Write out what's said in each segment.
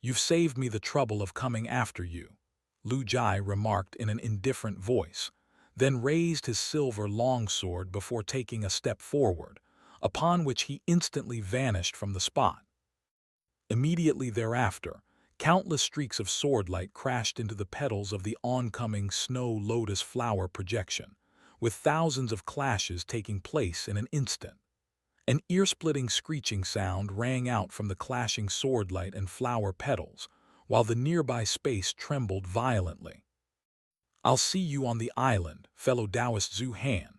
"You've saved me the trouble of coming after you," Lu Jai remarked in an indifferent voice, then raised his silver longsword before taking a step forward, upon which he instantly vanished from the spot. Immediately thereafter, countless streaks of swordlight crashed into the petals of the oncoming snow lotus flower projection, with thousands of clashes taking place in an instant. An ear-splitting screeching sound rang out from the clashing swordlight and flower petals, while the nearby space trembled violently. "I'll see you on the island, fellow Taoist Zhu Han,"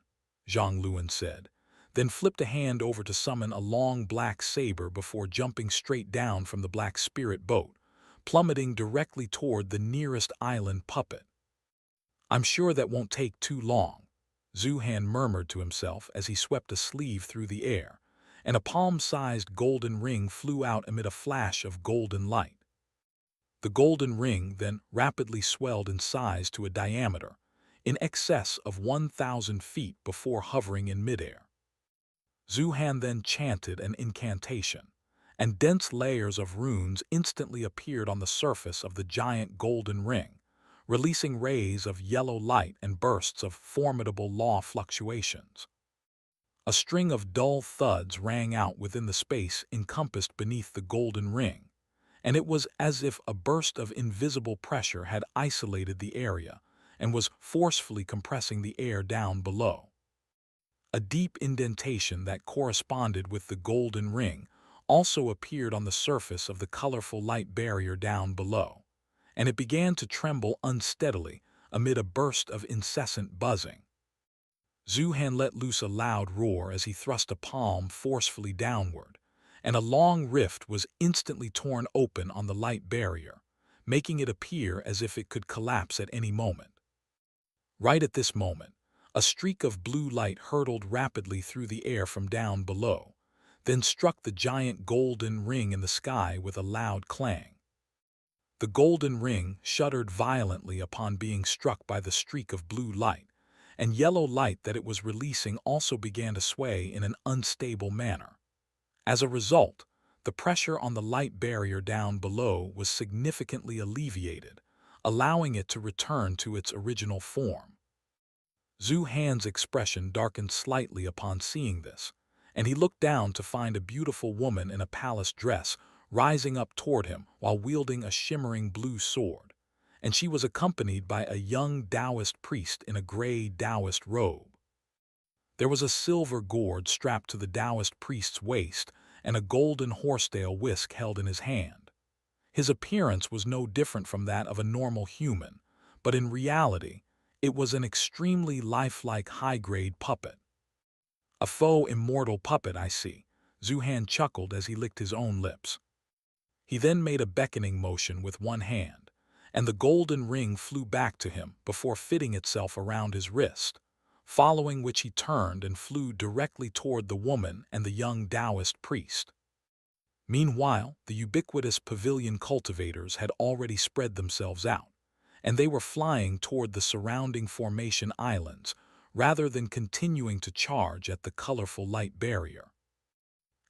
Zhang Luan said, then flipped a hand over to summon a long black saber before jumping straight down from the black spirit boat, plummeting directly toward the nearest island puppet. "I'm sure that won't take too long," Zhu Han murmured to himself as he swept a sleeve through the air, and a palm-sized golden ring flew out amid a flash of golden light. The golden ring then rapidly swelled in size to a diameter in excess of 1,000 feet before hovering in midair. Zhu Han then chanted an incantation, and dense layers of runes instantly appeared on the surface of the giant golden ring, releasing rays of yellow light and bursts of formidable law fluctuations. A string of dull thuds rang out within the space encompassed beneath the golden ring, and it was as if a burst of invisible pressure had isolated the area and was forcefully compressing the air down below. A deep indentation that corresponded with the golden ring also appeared on the surface of the colorful light barrier down below, and it began to tremble unsteadily amid a burst of incessant buzzing. Zhu Han let loose a loud roar as he thrust a palm forcefully downward, and a long rift was instantly torn open on the light barrier, making it appear as if it could collapse at any moment. Right at this moment, a streak of blue light hurtled rapidly through the air from down below, then struck the giant golden ring in the sky with a loud clang. The golden ring shuddered violently upon being struck by the streak of blue light, and yellow light that it was releasing also began to sway in an unstable manner. As a result, the pressure on the light barrier down below was significantly alleviated, allowing it to return to its original form. Zhu Han's expression darkened slightly upon seeing this, and he looked down to find a beautiful woman in a palace dress rising up toward him while wielding a shimmering blue sword, and she was accompanied by a young Taoist priest in a gray Taoist robe. There was a silver gourd strapped to the Taoist priest's waist and a golden horsetail whisk held in his hand. His appearance was no different from that of a normal human, but in reality, it was an extremely lifelike high-grade puppet. "A faux immortal puppet, I see," Zhu Han chuckled as he licked his own lips. He then made a beckoning motion with one hand, and the golden ring flew back to him before fitting itself around his wrist, following which he turned and flew directly toward the woman and the young Taoist priest. Meanwhile, the ubiquitous pavilion cultivators had already spread themselves out, and they were flying toward the surrounding formation islands rather than continuing to charge at the colorful light barrier.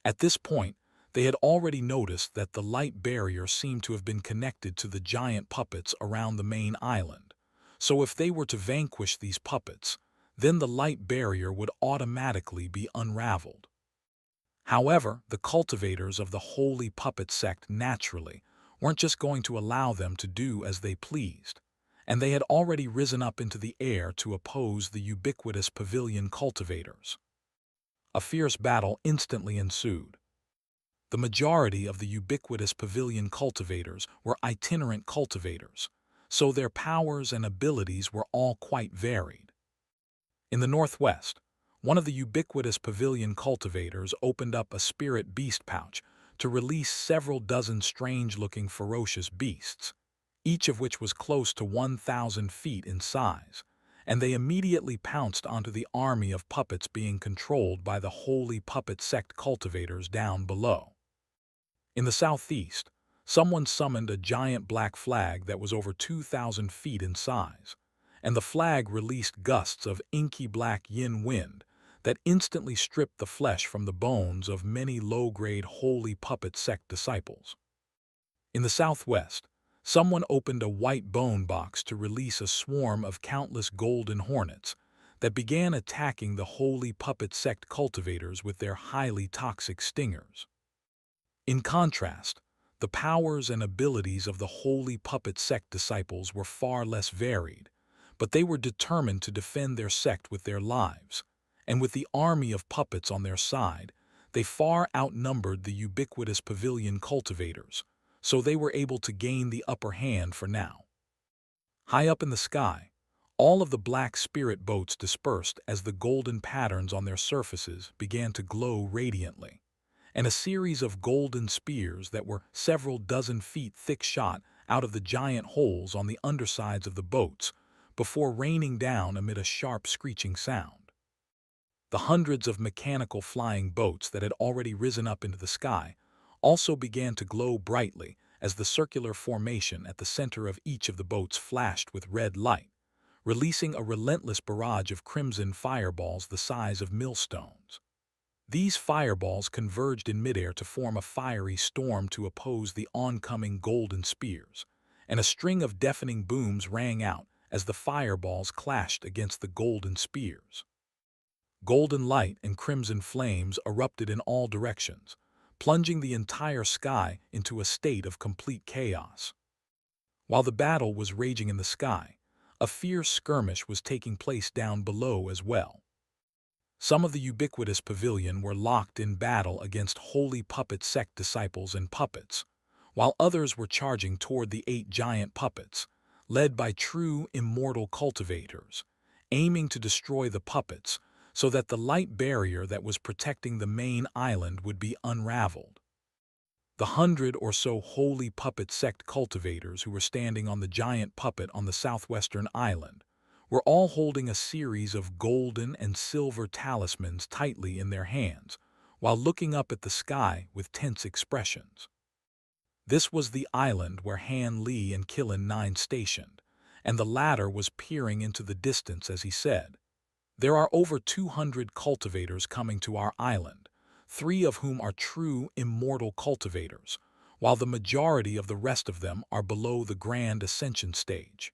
At this point, they had already noticed that the light barrier seemed to have been connected to the giant puppets around the main island, so if they were to vanquish these puppets, then the light barrier would automatically be unraveled. However, the cultivators of the holy puppet sect naturally weren't just going to allow them to do as they pleased, and they had already risen up into the air to oppose the ubiquitous pavilion cultivators. A fierce battle instantly ensued. The majority of the ubiquitous pavilion cultivators were itinerant cultivators, so their powers and abilities were all quite varied. In the northwest, one of the ubiquitous pavilion cultivators opened up a spirit beast pouch to release several dozen strange-looking ferocious beasts, each of which was close to 1,000 feet in size, and they immediately pounced onto the army of puppets being controlled by the holy puppet sect cultivators down below. In the southeast, someone summoned a giant black flag that was over 2,000 feet in size, and the flag released gusts of inky black yin wind that instantly stripped the flesh from the bones of many low-grade holy puppet sect disciples. In the southwest, someone opened a white bone box to release a swarm of countless golden hornets that began attacking the holy puppet sect cultivators with their highly toxic stingers. In contrast, the powers and abilities of the holy puppet sect disciples were far less varied, but they were determined to defend their sect with their lives, and with the army of puppets on their side, they far outnumbered the ubiquitous pavilion cultivators, so they were able to gain the upper hand for now. High up in the sky, all of the black spirit boats dispersed as the golden patterns on their surfaces began to glow radiantly, and a series of golden spears that were several dozen feet thick shot out of the giant holes on the undersides of the boats before raining down amid a sharp screeching sound. The hundreds of mechanical flying boats that had already risen up into the sky also began to glow brightly as the circular formation at the center of each of the boats flashed with red light, releasing a relentless barrage of crimson fireballs the size of millstones. These fireballs converged in midair to form a fiery storm to oppose the oncoming golden spears, and a string of deafening booms rang out as the fireballs clashed against the golden spears. Golden light and crimson flames erupted in all directions, plunging the entire sky into a state of complete chaos. While the battle was raging in the sky, a fierce skirmish was taking place down below as well. Some of the ubiquitous pavilion were locked in battle against holy puppet sect disciples and puppets, while others were charging toward the 8 giant puppets, led by true immortal cultivators, aiming to destroy the puppets so that the light barrier that was protecting the main island would be unraveled. The 100 or so holy puppet sect cultivators who were standing on the giant puppet on the southwestern island were all holding a series of golden and silver talismans tightly in their hands, while looking up at the sky with tense expressions. This was the island where Li and Qilin Nine stationed, and the latter was peering into the distance as he said, "There are over 200 cultivators coming to our island, 3 of whom are true immortal cultivators, while the majority of the rest of them are below the grand ascension stage.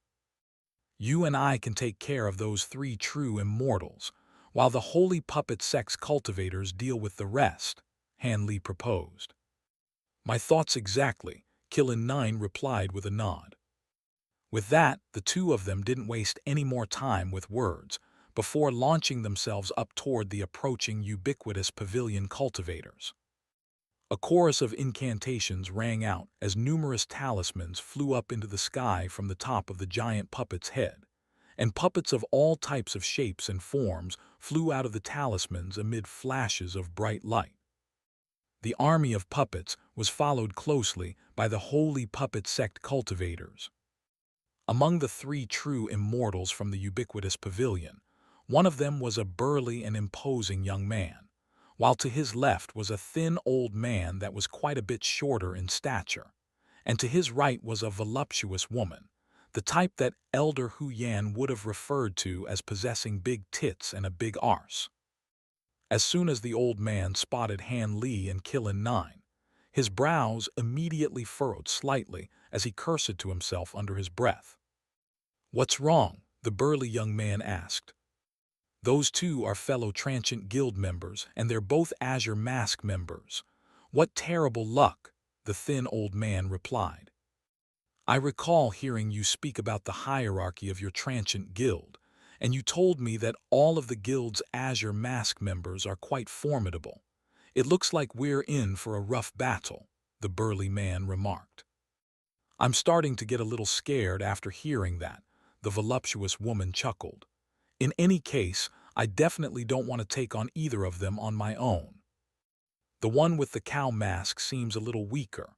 You and I can take care of those 3 true immortals, while the holy puppet sex cultivators deal with the rest," Li proposed. "My thoughts exactly," Qilin Nine replied with a nod. With that, the 2 of them didn't waste any more time with words before launching themselves up toward the approaching ubiquitous pavilion cultivators. A chorus of incantations rang out as numerous talismans flew up into the sky from the top of the giant puppet's head, and puppets of all types of shapes and forms flew out of the talismans amid flashes of bright light. The army of puppets was followed closely by the holy puppet sect cultivators. Among the 3 true immortals from the ubiquitous pavilion, one of them was a burly and imposing young man, while to his left was a thin old man that was quite a bit shorter in stature, and to his right was a voluptuous woman, the type that Elder Hu Yan would have referred to as possessing big tits and a big arse. As soon as the old man spotted Li and Qilin Nine, his brows immediately furrowed slightly as he cursed to himself under his breath. "What's wrong?" the burly young man asked. "Those 2 are fellow Transient Guild members, and they're both Azure Mask members. What terrible luck," the thin old man replied. "I recall hearing you speak about the hierarchy of your Transient Guild, and you told me that all of the guild's Azure Mask members are quite formidable. It looks like we're in for a rough battle," the burly man remarked. "I'm starting to get a little scared after hearing that," the voluptuous woman chuckled. "In any case, I definitely don't want to take on either of them on my own. The one with the cow mask seems a little weaker.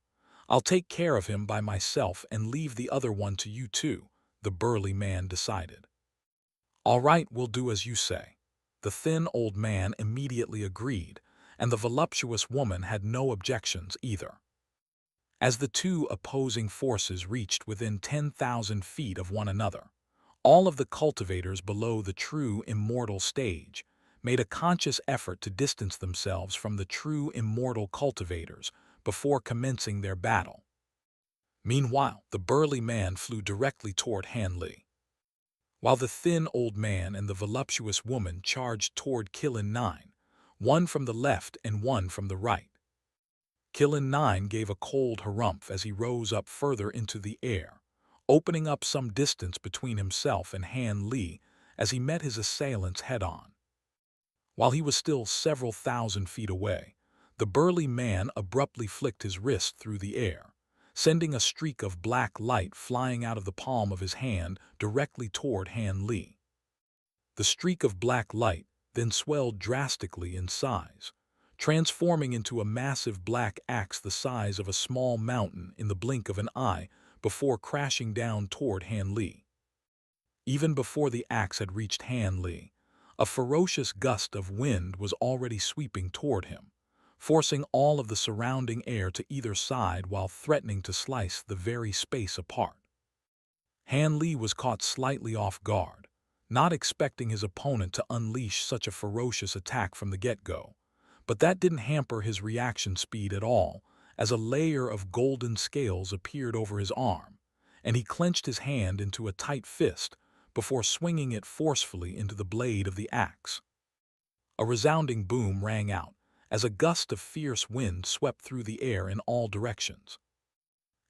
I'll take care of him by myself and leave the other one to you 2, the burly man decided. "All right, we'll do as you say." The thin old man immediately agreed, and the voluptuous woman had no objections either. As the 2 opposing forces reached within 10,000 feet of one another, all of the cultivators below the true immortal stage made a conscious effort to distance themselves from the true immortal cultivators before commencing their battle. Meanwhile, the burly man flew directly toward Li, while the thin old man and the voluptuous woman charged toward Qilin Nine, one from the left and one from the right. Qilin Nine gave a cold harumph as he rose up further into the air, opening up some distance between himself and Li as he met his assailants head-on. While he was still several thousand feet away, the burly man abruptly flicked his wrist through the air, sending a streak of black light flying out of the palm of his hand directly toward Li. The streak of black light then swelled drastically in size, transforming into a massive black axe the size of a small mountain in the blink of an eye before crashing down toward Li. Even before the axe had reached Li, a ferocious gust of wind was already sweeping toward him, forcing all of the surrounding air to either side while threatening to slice the very space apart. Li was caught slightly off guard, not expecting his opponent to unleash such a ferocious attack from the get-go, but that didn't hamper his reaction speed at all, as a layer of golden scales appeared over his arm, and he clenched his hand into a tight fist before swinging it forcefully into the blade of the axe. A resounding boom rang out as a gust of fierce wind swept through the air in all directions.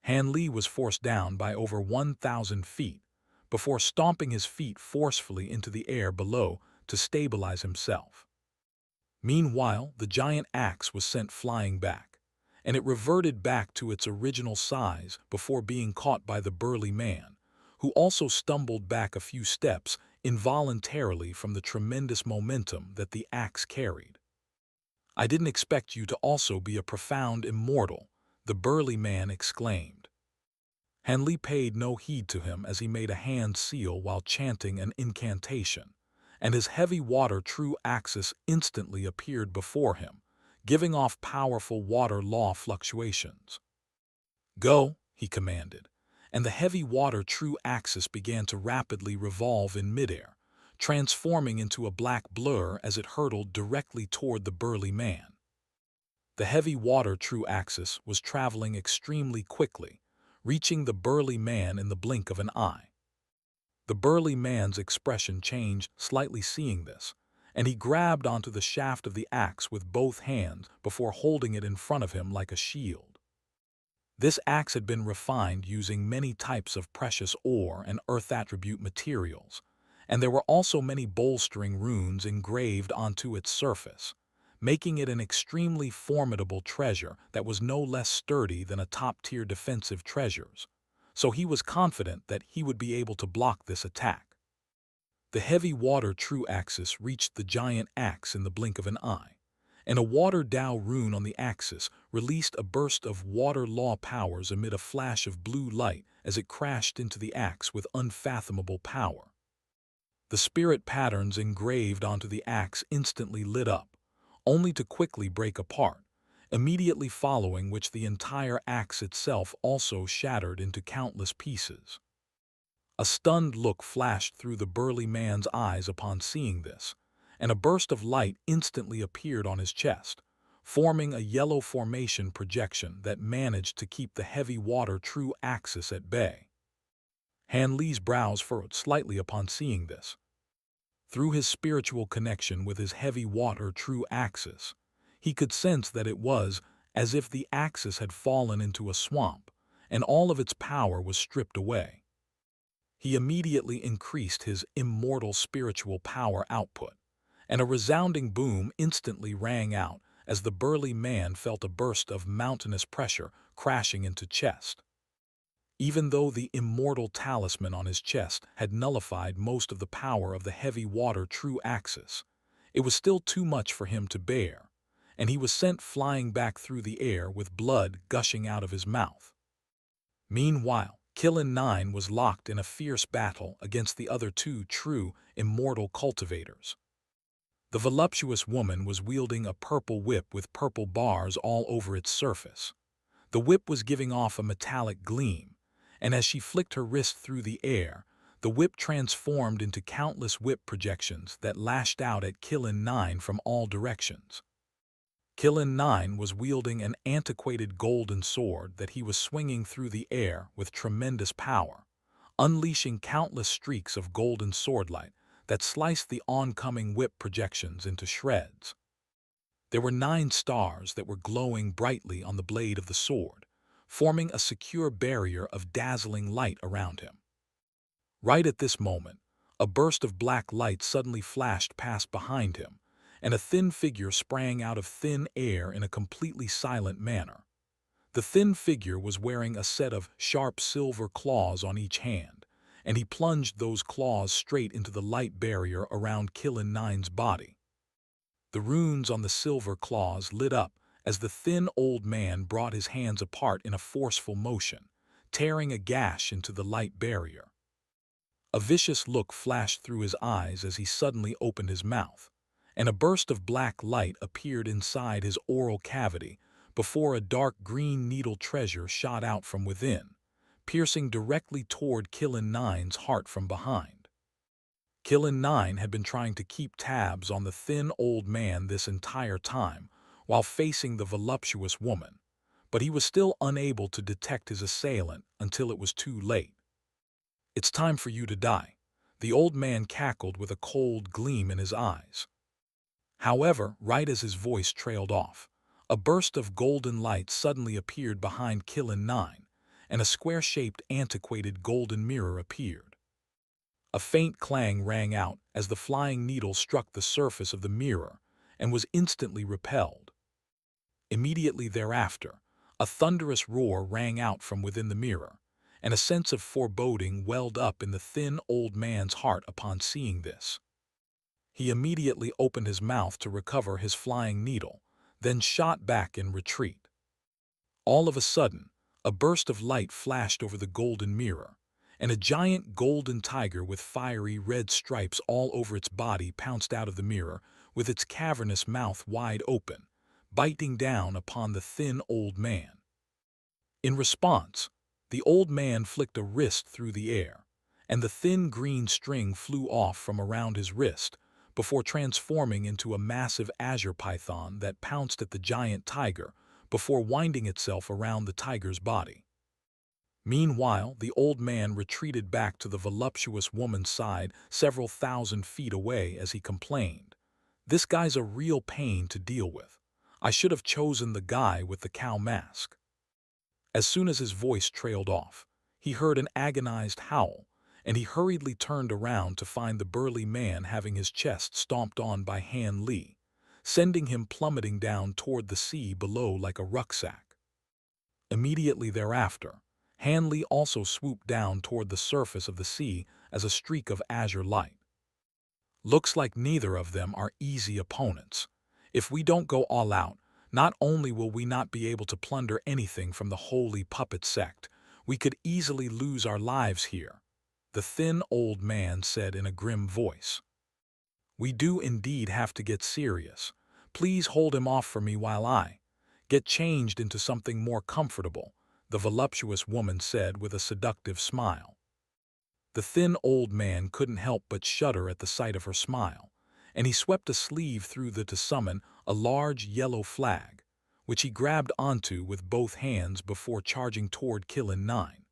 Li was forced down by over 1,000 feet before stomping his feet forcefully into the air below to stabilize himself. Meanwhile, the giant axe was sent flying back, and it reverted back to its original size before being caught by the burly man, who also stumbled back a few steps involuntarily from the tremendous momentum that the axe carried. "I didn't expect you to also be a profound immortal," the burly man exclaimed. Li paid no heed to him as he made a hand seal while chanting an incantation, and his heavy water true axis instantly appeared before him, giving off powerful water law fluctuations. "Go," he commanded, and the heavy water true axis began to rapidly revolve in midair, transforming into a black blur as it hurtled directly toward the burly man. The heavy water true axis was traveling extremely quickly, reaching the burly man in the blink of an eye. The burly man's expression changed slightly seeing this, and he grabbed onto the shaft of the axe with both hands before holding it in front of him like a shield. This axe had been refined using many types of precious ore and earth attribute materials, and there were also many bolstering runes engraved onto its surface, making it an extremely formidable treasure that was no less sturdy than a top-tier defensive treasures, so he was confident that he would be able to block this attack. The heavy water true axis reached the giant axe in the blink of an eye, and a water Dao rune on the axis released a burst of water law powers amid a flash of blue light as it crashed into the axe with unfathomable power. The spirit patterns engraved onto the axe instantly lit up, only to quickly break apart, immediately following which the entire axe itself also shattered into countless pieces. A stunned look flashed through the burly man's eyes upon seeing this, and a burst of light instantly appeared on his chest, forming a yellow formation projection that managed to keep the heavy water true axis at bay. Li's brows furrowed slightly upon seeing this. Through his spiritual connection with his heavy water true axis, he could sense that it was as if the axis had fallen into a swamp, and all of its power was stripped away. He immediately increased his immortal spiritual power output, and a resounding boom instantly rang out as the burly man felt a burst of mountainous pressure crashing into chest. Even though the immortal talisman on his chest had nullified most of the power of the heavy water true axis, it was still too much for him to bear, and he was sent flying back through the air with blood gushing out of his mouth. Meanwhile, Qilin Nine was locked in a fierce battle against the other two true immortal cultivators. The voluptuous woman was wielding a purple whip with purple bars all over its surface. The whip was giving off a metallic gleam, and as she flicked her wrist through the air, the whip transformed into countless whip projections that lashed out at Qilin Nine from all directions. Qilin Nine was wielding an antiquated golden sword that he was swinging through the air with tremendous power, unleashing countless streaks of golden swordlight that sliced the oncoming whip projections into shreds. There were 9 stars that were glowing brightly on the blade of the sword, forming a secure barrier of dazzling light around him. Right at this moment, a burst of black light suddenly flashed past behind him, and a thin figure sprang out of thin air in a completely silent manner. The thin figure was wearing a set of sharp silver claws on each hand, and he plunged those claws straight into the light barrier around Qilin Nine's body. The runes on the silver claws lit up as the thin old man brought his hands apart in a forceful motion, tearing a gash into the light barrier. A vicious look flashed through his eyes as he suddenly opened his mouth, and a burst of black light appeared inside his oral cavity before a dark green needle treasure shot out from within, piercing directly toward Qilin Nine's heart from behind. Qilin Nine had been trying to keep tabs on the thin old man this entire time while facing the voluptuous woman, but he was still unable to detect his assailant until it was too late. "It's time for you to die," the old man cackled with a cold gleam in his eyes. However, right as his voice trailed off, a burst of golden light suddenly appeared behind Qilin Nine, and a square-shaped antiquated golden mirror appeared. A faint clang rang out as the flying needle struck the surface of the mirror and was instantly repelled. Immediately thereafter, a thunderous roar rang out from within the mirror, and a sense of foreboding welled up in the thin old man's heart upon seeing this. He immediately opened his mouth to recover his flying needle, then shot back in retreat. All of a sudden, a burst of light flashed over the golden mirror, and a giant golden tiger with fiery red stripes all over its body pounced out of the mirror with its cavernous mouth wide open, biting down upon the thin old man. In response, the old man flicked a wrist through the air, and the thin green string flew off from around his wrist before transforming into a massive azure python that pounced at the giant tiger before winding itself around the tiger's body. Meanwhile, the old man retreated back to the voluptuous woman's side several thousand feet away as he complained, "This guy's a real pain to deal with. I should have chosen the guy with the cow mask." As soon as his voice trailed off, he heard an agonized howl, and he hurriedly turned around to find the burly man having his chest stomped on by Han Li, sending him plummeting down toward the sea below like a rucksack. Immediately thereafter, Han Li also swooped down toward the surface of the sea as a streak of azure light. "Looks like neither of them are easy opponents. If we don't go all out, not only will we not be able to plunder anything from the holy puppet sect, we could easily lose our lives here," the thin old man said in a grim voice. "We do indeed have to get serious. Please hold him off for me while I get changed into something more comfortable," the voluptuous woman said with a seductive smile. The thin old man couldn't help but shudder at the sight of her smile, and he swept a sleeve through to summon a large yellow flag, which he grabbed onto with both hands before charging toward Qilin Nine.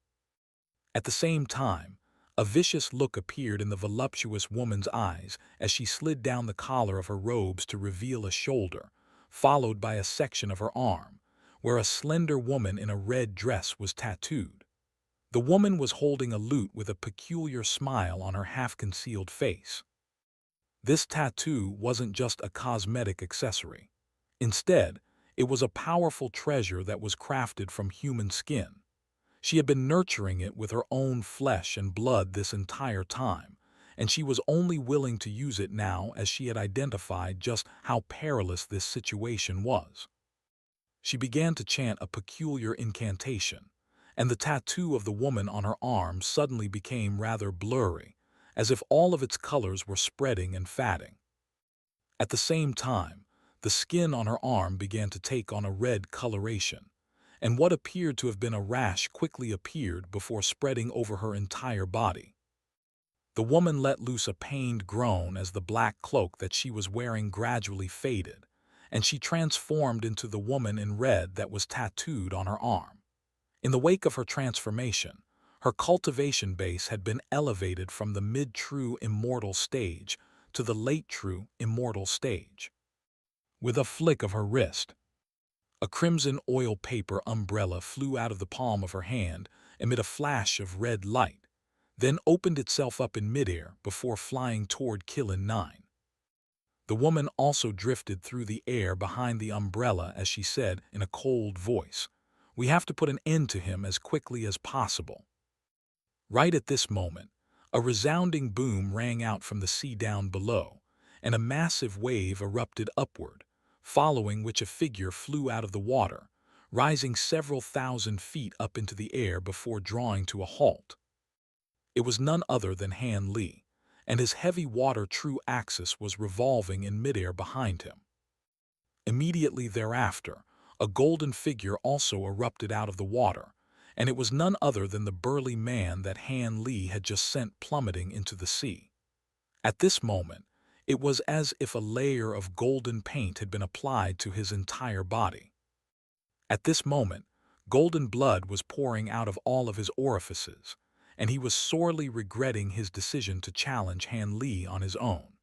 At the same time, a vicious look appeared in the voluptuous woman's eyes as she slid down the collar of her robes to reveal a shoulder, followed by a section of her arm, where a slender woman in a red dress was tattooed. The woman was holding a lute with a peculiar smile on her half-concealed face. This tattoo wasn't just a cosmetic accessory. Instead, it was a powerful treasure that was crafted from human skin. She had been nurturing it with her own flesh and blood this entire time, and she was only willing to use it now as she had identified just how perilous this situation was. She began to chant a peculiar incantation, and the tattoo of the woman on her arm suddenly became rather blurry, as if all of its colors were spreading and fading. At the same time, the skin on her arm began to take on a red coloration, and what appeared to have been a rash quickly appeared before spreading over her entire body. The woman let loose a pained groan as the black cloak that she was wearing gradually faded, and she transformed into the woman in red that was tattooed on her arm. In the wake of her transformation, her cultivation base had been elevated from the mid-true immortal stage to the late-true immortal stage. With a flick of her wrist, a crimson oil paper umbrella flew out of the palm of her hand amid a flash of red light, then opened itself up in midair before flying toward Qilin Nine. The woman also drifted through the air behind the umbrella as she said in a cold voice, "We have to put an end to him as quickly as possible." Right at this moment, a resounding boom rang out from the sea down below, and a massive wave erupted upward, following which a figure flew out of the water, rising several thousand feet up into the air before drawing to a halt. It was none other than Li, and his heavy water true axis was revolving in midair behind him. Immediately thereafter, a golden figure also erupted out of the water, and it was none other than the burly man that Li had just sent plummeting into the sea. At this moment, it was as if a layer of golden paint had been applied to his entire body. At this moment, golden blood was pouring out of all of his orifices, and he was sorely regretting his decision to challenge Li on his own.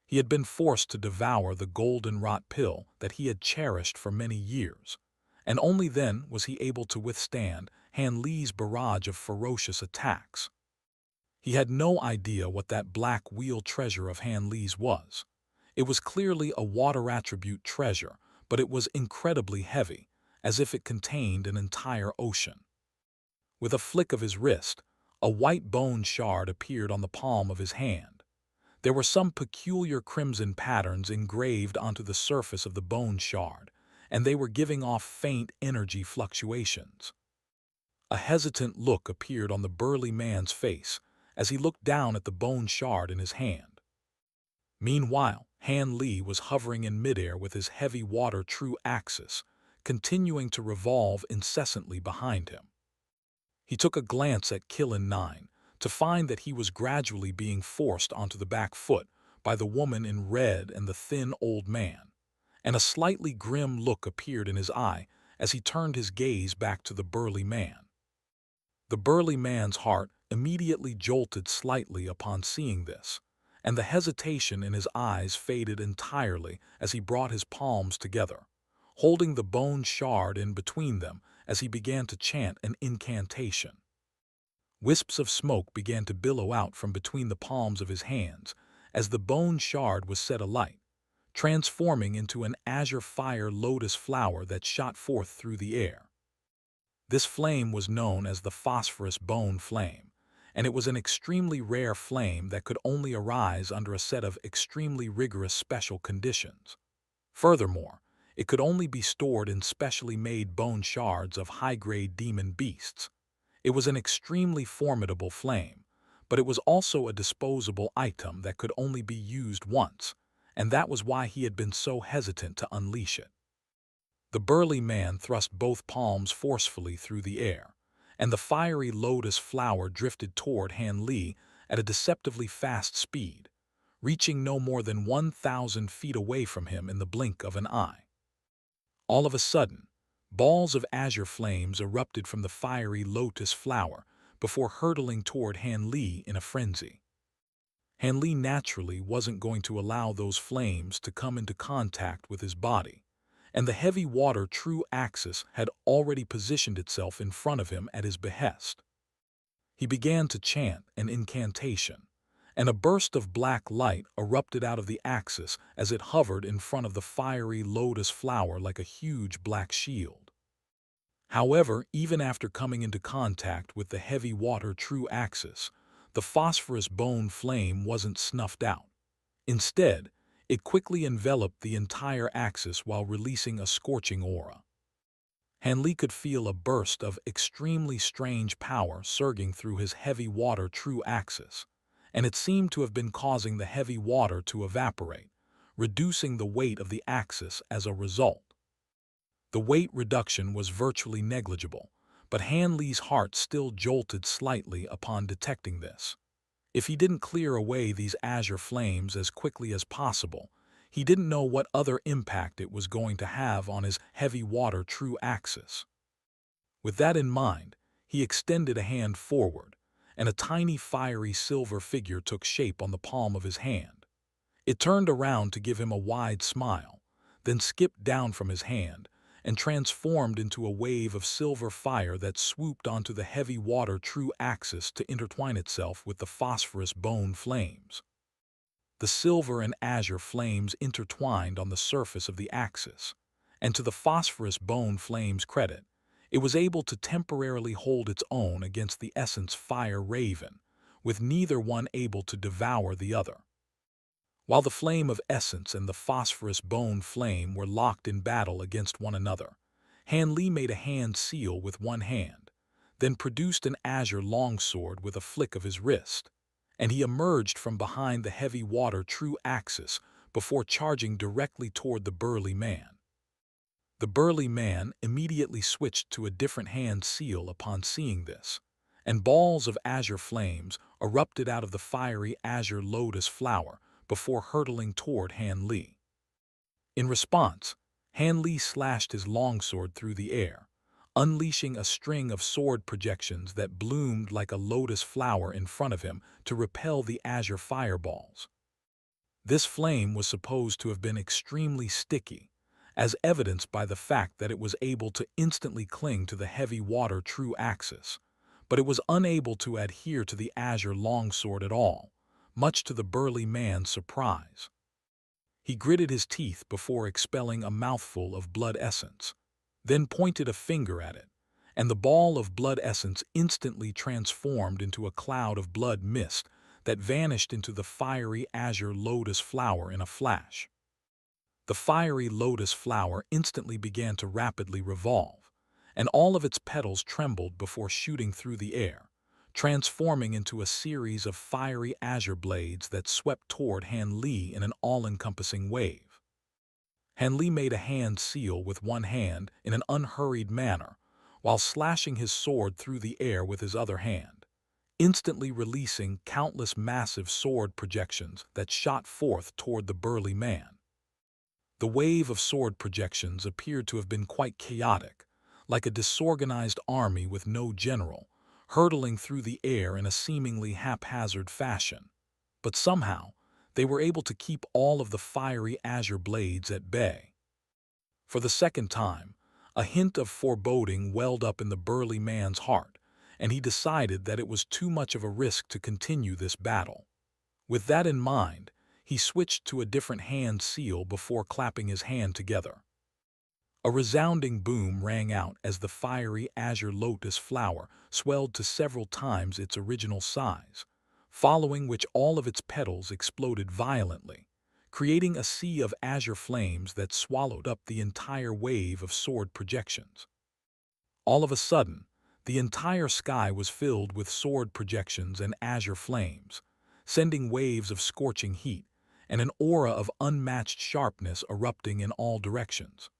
He had been forced to devour the golden-rot pill that he had cherished for many years, and only then was he able to withstand Li's barrage of ferocious attacks. He had no idea what that black wheel treasure of Li's was. It was clearly a water attribute treasure, but it was incredibly heavy, as if it contained an entire ocean. With a flick of his wrist, a white bone shard appeared on the palm of his hand. There were some peculiar crimson patterns engraved onto the surface of the bone shard, and they were giving off faint energy fluctuations. A hesitant look appeared on the burly man's face as he looked down at the bone shard in his hand. Meanwhile, Li was hovering in midair with his heavy water true axis, continuing to revolve incessantly behind him. He took a glance at Qilin Nine to find that he was gradually being forced onto the back foot by the woman in red and the thin old man, and a slightly grim look appeared in his eye as he turned his gaze back to the burly man. The burly man's heart immediately jolted slightly upon seeing this, and the hesitation in his eyes faded entirely as he brought his palms together, holding the bone shard in between them as he began to chant an incantation. Wisps of smoke began to billow out from between the palms of his hands as the bone shard was set alight, transforming into an azure fire lotus flower that shot forth through the air. This flame was known as the phosphorus bone flame, and it was an extremely rare flame that could only arise under a set of extremely rigorous special conditions. Furthermore, it could only be stored in specially made bone shards of high-grade demon beasts. It was an extremely formidable flame, but it was also a disposable item that could only be used once, and that was why he had been so hesitant to unleash it. The burly man thrust both palms forcefully through the air, and the fiery lotus flower drifted toward Li at a deceptively fast speed, reaching no more than 1,000 feet away from him in the blink of an eye. All of a sudden, balls of azure flames erupted from the fiery lotus flower before hurtling toward Li in a frenzy. Li naturally wasn't going to allow those flames to come into contact with his body, and the heavy water true axis had already positioned itself in front of him at his behest. He began to chant an incantation, and a burst of black light erupted out of the axis as it hovered in front of the fiery lotus flower like a huge black shield. However, even after coming into contact with the heavy water true axis, the phosphorus bone flame wasn't snuffed out. Instead, it quickly enveloped the entire axis while releasing a scorching aura. Li could feel a burst of extremely strange power surging through his heavy water true axis, and it seemed to have been causing the heavy water to evaporate, reducing the weight of the axis as a result. The weight reduction was virtually negligible, but Li's heart still jolted slightly upon detecting this. If he didn't clear away these azure flames as quickly as possible, He didn't know what other impact it was going to have on his heavy water true axis. With that in mind, he extended a hand forward, and a tiny fiery silver figure took shape on the palm of his hand. It turned around to give him a wide smile, then skipped down from his hand and transformed into a wave of silver fire that swooped onto the heavy water true axis to intertwine itself with the phosphorus bone flames. The silver and azure flames intertwined on the surface of the axis, and to the phosphorus bone flame's credit, it was able to temporarily hold its own against the essence fire raven, with neither one able to devour the other. While the flame of essence and the phosphorus bone flame were locked in battle against one another, Li made a hand seal with one hand, then produced an azure longsword with a flick of his wrist, and he emerged from behind the heavy water true axis before charging directly toward the burly man. The burly man immediately switched to a different hand seal upon seeing this, and balls of azure flames erupted out of the fiery azure lotus flower before hurtling toward Li. In response, Li slashed his longsword through the air, unleashing a string of sword projections that bloomed like a lotus flower in front of him to repel the azure fireballs. This flame was supposed to have been extremely sticky, as evidenced by the fact that it was able to instantly cling to the heavy water true axis, but it was unable to adhere to the azure longsword at all, much to the burly man's surprise. He gritted his teeth before expelling a mouthful of blood essence, then pointed a finger at it, and the ball of blood essence instantly transformed into a cloud of blood mist that vanished into the fiery azure lotus flower in a flash. The fiery lotus flower instantly began to rapidly revolve, and all of its petals trembled before shooting through the air, transforming into a series of fiery azure blades that swept toward Li in an all-encompassing wave. Li made a hand seal with one hand in an unhurried manner, while slashing his sword through the air with his other hand, instantly releasing countless massive sword projections that shot forth toward the burly man. The wave of sword projections appeared to have been quite chaotic, like a disorganized army with no general, hurtling through the air in a seemingly haphazard fashion. But somehow, they were able to keep all of the fiery azure blades at bay. For the second time, a hint of foreboding welled up in the burly man's heart, and he decided that it was too much of a risk to continue this battle. With that in mind, he switched to a different hand seal before clapping his hand together. A resounding boom rang out as the fiery azure lotus flower swelled to several times its original size, following which all of its petals exploded violently, creating a sea of azure flames that swallowed up the entire wave of sword projections. All of a sudden, the entire sky was filled with sword projections and azure flames, sending waves of scorching heat and an aura of unmatched sharpness erupting in all directions.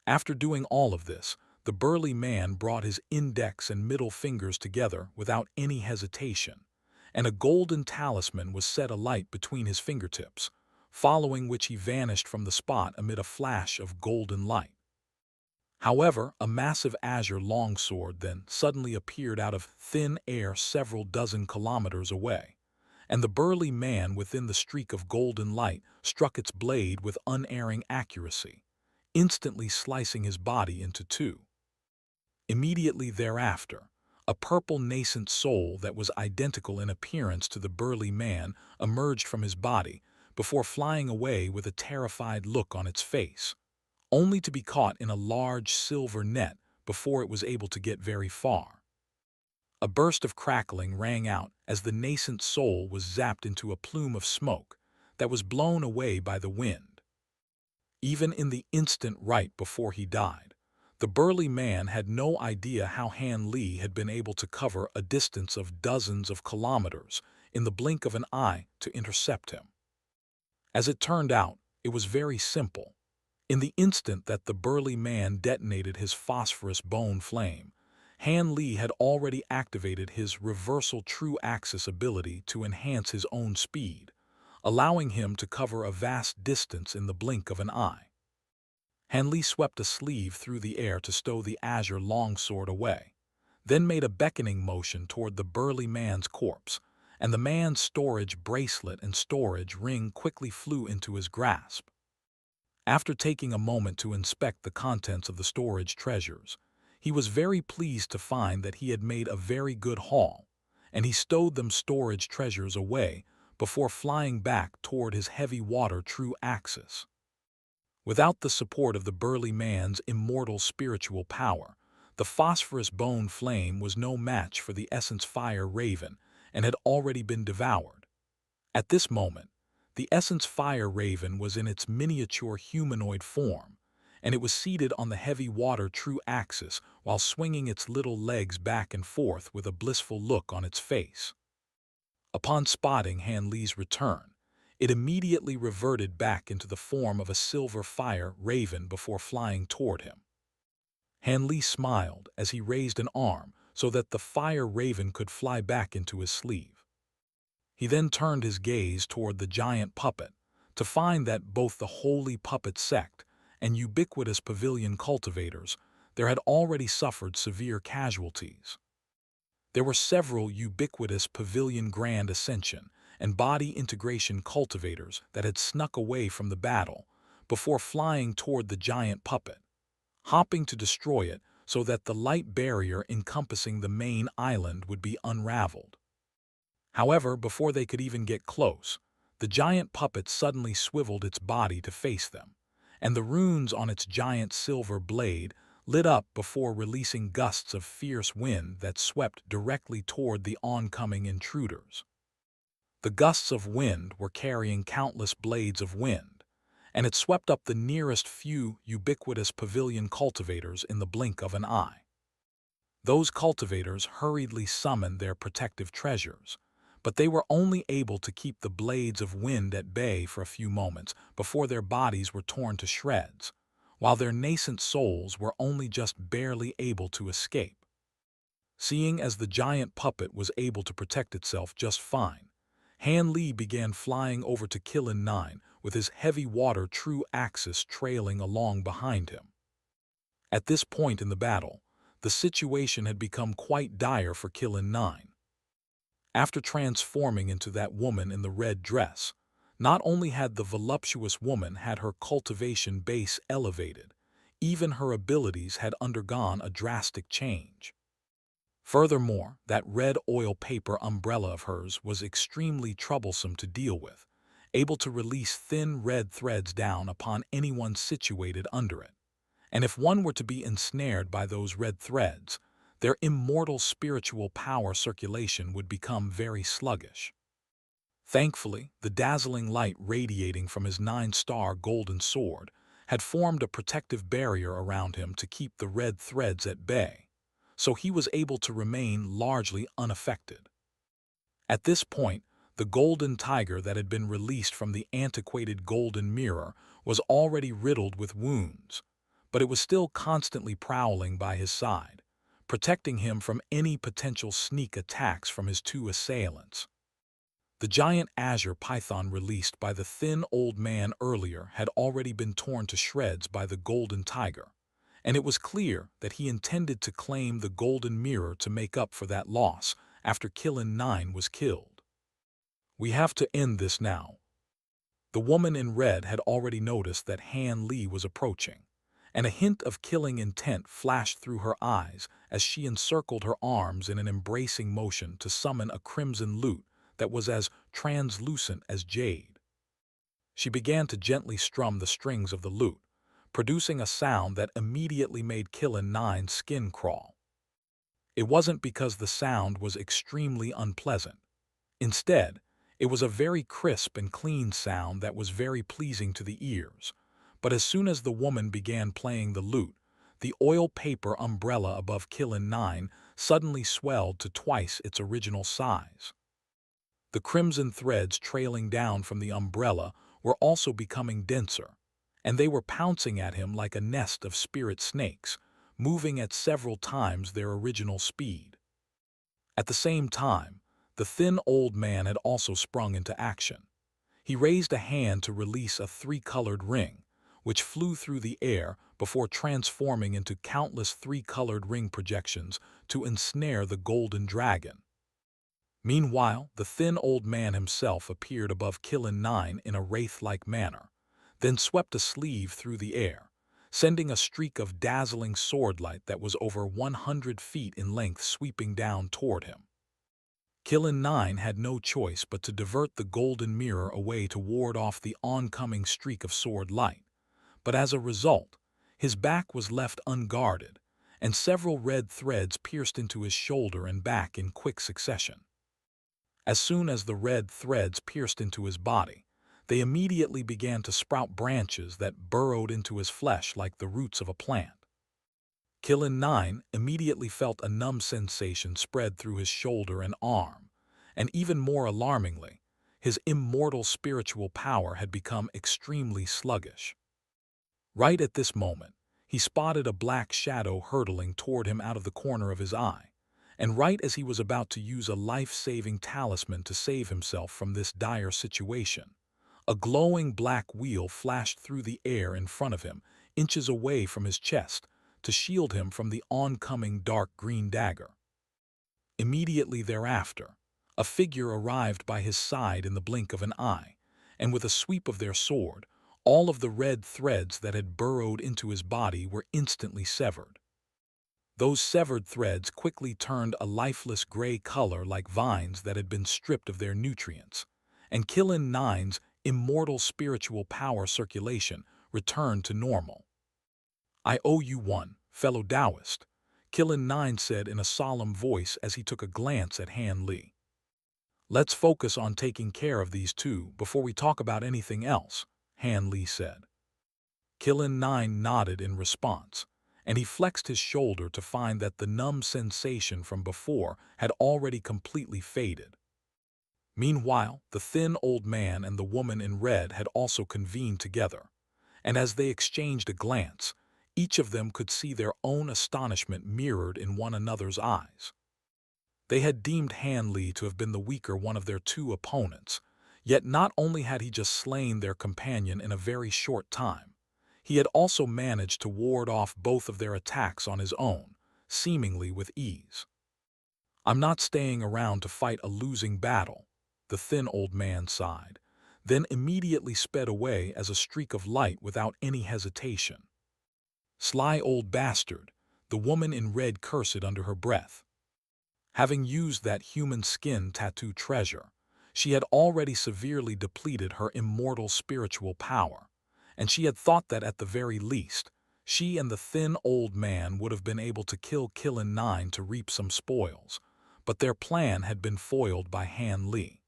After doing all of this, the burly man brought his index and middle fingers together without any hesitation, and a golden talisman was set alight between his fingertips, following which he vanished from the spot amid a flash of golden light. However, a massive azure longsword then suddenly appeared out of thin air several dozen kilometers away, and the burly man within the streak of golden light struck its blade with unerring accuracy, instantly slicing his body into two. Immediately thereafter, a purple nascent soul that was identical in appearance to the burly man emerged from his body before flying away with a terrified look on its face, only to be caught in a large silver net before it was able to get very far. A burst of crackling rang out as the nascent soul was zapped into a plume of smoke that was blown away by the wind. Even in the instant right before he died, the burly man had no idea how Li had been able to cover a distance of dozens of kilometers in the blink of an eye to intercept him. As it turned out, it was very simple. In the instant that the burly man detonated his phosphorus bone flame, Li had already activated his reversal true axis ability to enhance his own speed, allowing him to cover a vast distance in the blink of an eye. Li swept a sleeve through the air to stow the azure longsword away, then made a beckoning motion toward the burly man's corpse, and the man's storage bracelet and storage ring quickly flew into his grasp. After taking a moment to inspect the contents of the storage treasures, he was very pleased to find that he had made a very good haul, and he stowed them storage treasures away before flying back toward his heavy water true axis. Without the support of the burly man's immortal spiritual power, the phosphorus bone flame was no match for the essence fire raven and had already been devoured. At this moment, the essence fire raven was in its miniature humanoid form, and it was seated on the heavy water true axis while swinging its little legs back and forth with a blissful look on its face. Upon spotting Li's return, it immediately reverted back into the form of a silver fire raven before flying toward him. Li smiled as he raised an arm so that the fire raven could fly back into his sleeve. He then turned his gaze toward the giant puppet to find that both the holy puppet sect and ubiquitous pavilion cultivators there had already suffered severe casualties. There were several ubiquitous pavilion grand ascension and body integration cultivators that had snuck away from the battle before flying toward the giant puppet, hopping to destroy it so that the light barrier encompassing the main island would be unraveled. However, before they could even get close, the giant puppet suddenly swiveled its body to face them, and the runes on its giant silver blade lit up before releasing gusts of fierce wind that swept directly toward the oncoming intruders. The gusts of wind were carrying countless blades of wind, and it swept up the nearest few ubiquitous pavilion cultivators in the blink of an eye. Those cultivators hurriedly summoned their protective treasures, but they were only able to keep the blades of wind at bay for a few moments before their bodies were torn to shreds, while their nascent souls were only just barely able to escape. Seeing as the giant puppet was able to protect itself just fine, Li began flying over to Qilin 9 with his heavy water true axis trailing along behind him. At this point in the battle, the situation had become quite dire for Qilin 9. After transforming into that woman in the red dress, not only had the voluptuous woman had her cultivation base elevated, even her abilities had undergone a drastic change. Furthermore, that red oil paper umbrella of hers was extremely troublesome to deal with, able to release thin red threads down upon anyone situated under it. And if one were to be ensnared by those red threads, their immortal spiritual power circulation would become very sluggish. Thankfully, the dazzling light radiating from his 9-star golden sword had formed a protective barrier around him to keep the red threads at bay, so he was able to remain largely unaffected. At this point, the golden tiger that had been released from the antiquated golden mirror was already riddled with wounds, but it was still constantly prowling by his side, protecting him from any potential sneak attacks from his two assailants. The giant azure python released by the thin old man earlier had already been torn to shreds by the golden tiger, and it was clear that he intended to claim the golden mirror to make up for that loss after Qilin 9 was killed. "We have to end this now." The woman in red had already noticed that Li was approaching, and a hint of killing intent flashed through her eyes as she encircled her arms in an embracing motion to summon a crimson lute that was as translucent as jade. She began to gently strum the strings of the lute, producing a sound that immediately made Qilin 9's skin crawl. It wasn't because the sound was extremely unpleasant. Instead, it was a very crisp and clean sound that was very pleasing to the ears. But as soon as the woman began playing the lute, the oil paper umbrella above Qilin 9 suddenly swelled to twice its original size. The crimson threads trailing down from the umbrella were also becoming denser, and they were pouncing at him like a nest of spirit snakes, moving at several times their original speed. At the same time, the thin old man had also sprung into action. He raised a hand to release a three-colored ring, which flew through the air before transforming into countless three-colored ring projections to ensnare the golden dragon. Meanwhile, the thin old man himself appeared above Qilin Nine in a wraith-like manner, then swept a sleeve through the air, sending a streak of dazzling swordlight that was over 100 feet in length sweeping down toward him. Qilin Nine had no choice but to divert the golden mirror away to ward off the oncoming streak of sword light, but as a result, his back was left unguarded, and several red threads pierced into his shoulder and back in quick succession. As soon as the red threads pierced into his body, they immediately began to sprout branches that burrowed into his flesh like the roots of a plant. Qilin Nine immediately felt a numb sensation spread through his shoulder and arm, and even more alarmingly, his immortal spiritual power had become extremely sluggish. Right at this moment, he spotted a black shadow hurtling toward him out of the corner of his eye, and right as he was about to use a life-saving talisman to save himself from this dire situation, a glowing black wheel flashed through the air in front of him, inches away from his chest, to shield him from the oncoming dark green dagger. Immediately thereafter, a figure arrived by his side in the blink of an eye, and with a sweep of their sword, all of the red threads that had burrowed into his body were instantly severed. Those severed threads quickly turned a lifeless gray color like vines that had been stripped of their nutrients, and Qilin Nine's immortal spiritual power circulation returned to normal. "I owe you one, fellow Taoist," Qilin Nine said in a solemn voice as he took a glance at Han Li. "Let's focus on taking care of these two before we talk about anything else," Han Li said. Qilin Nine nodded in response, and he flexed his shoulder to find that the numb sensation from before had already completely faded. Meanwhile, the thin old man and the woman in red had also convened together, and as they exchanged a glance, each of them could see their own astonishment mirrored in one another's eyes. They had deemed Han Li to have been the weaker one of their two opponents, yet not only had he just slain their companion in a very short time, he had also managed to ward off both of their attacks on his own, seemingly with ease. "I'm not staying around to fight a losing battle," the thin old man sighed, then immediately sped away as a streak of light without any hesitation. "Sly old bastard," the woman in red cursed under her breath. Having used that human skin tattoo treasure, she had already severely depleted her immortal spiritual power, and she had thought that at the very least, she and the thin old man would have been able to kill Qilin Nine to reap some spoils, but their plan had been foiled by Han Li.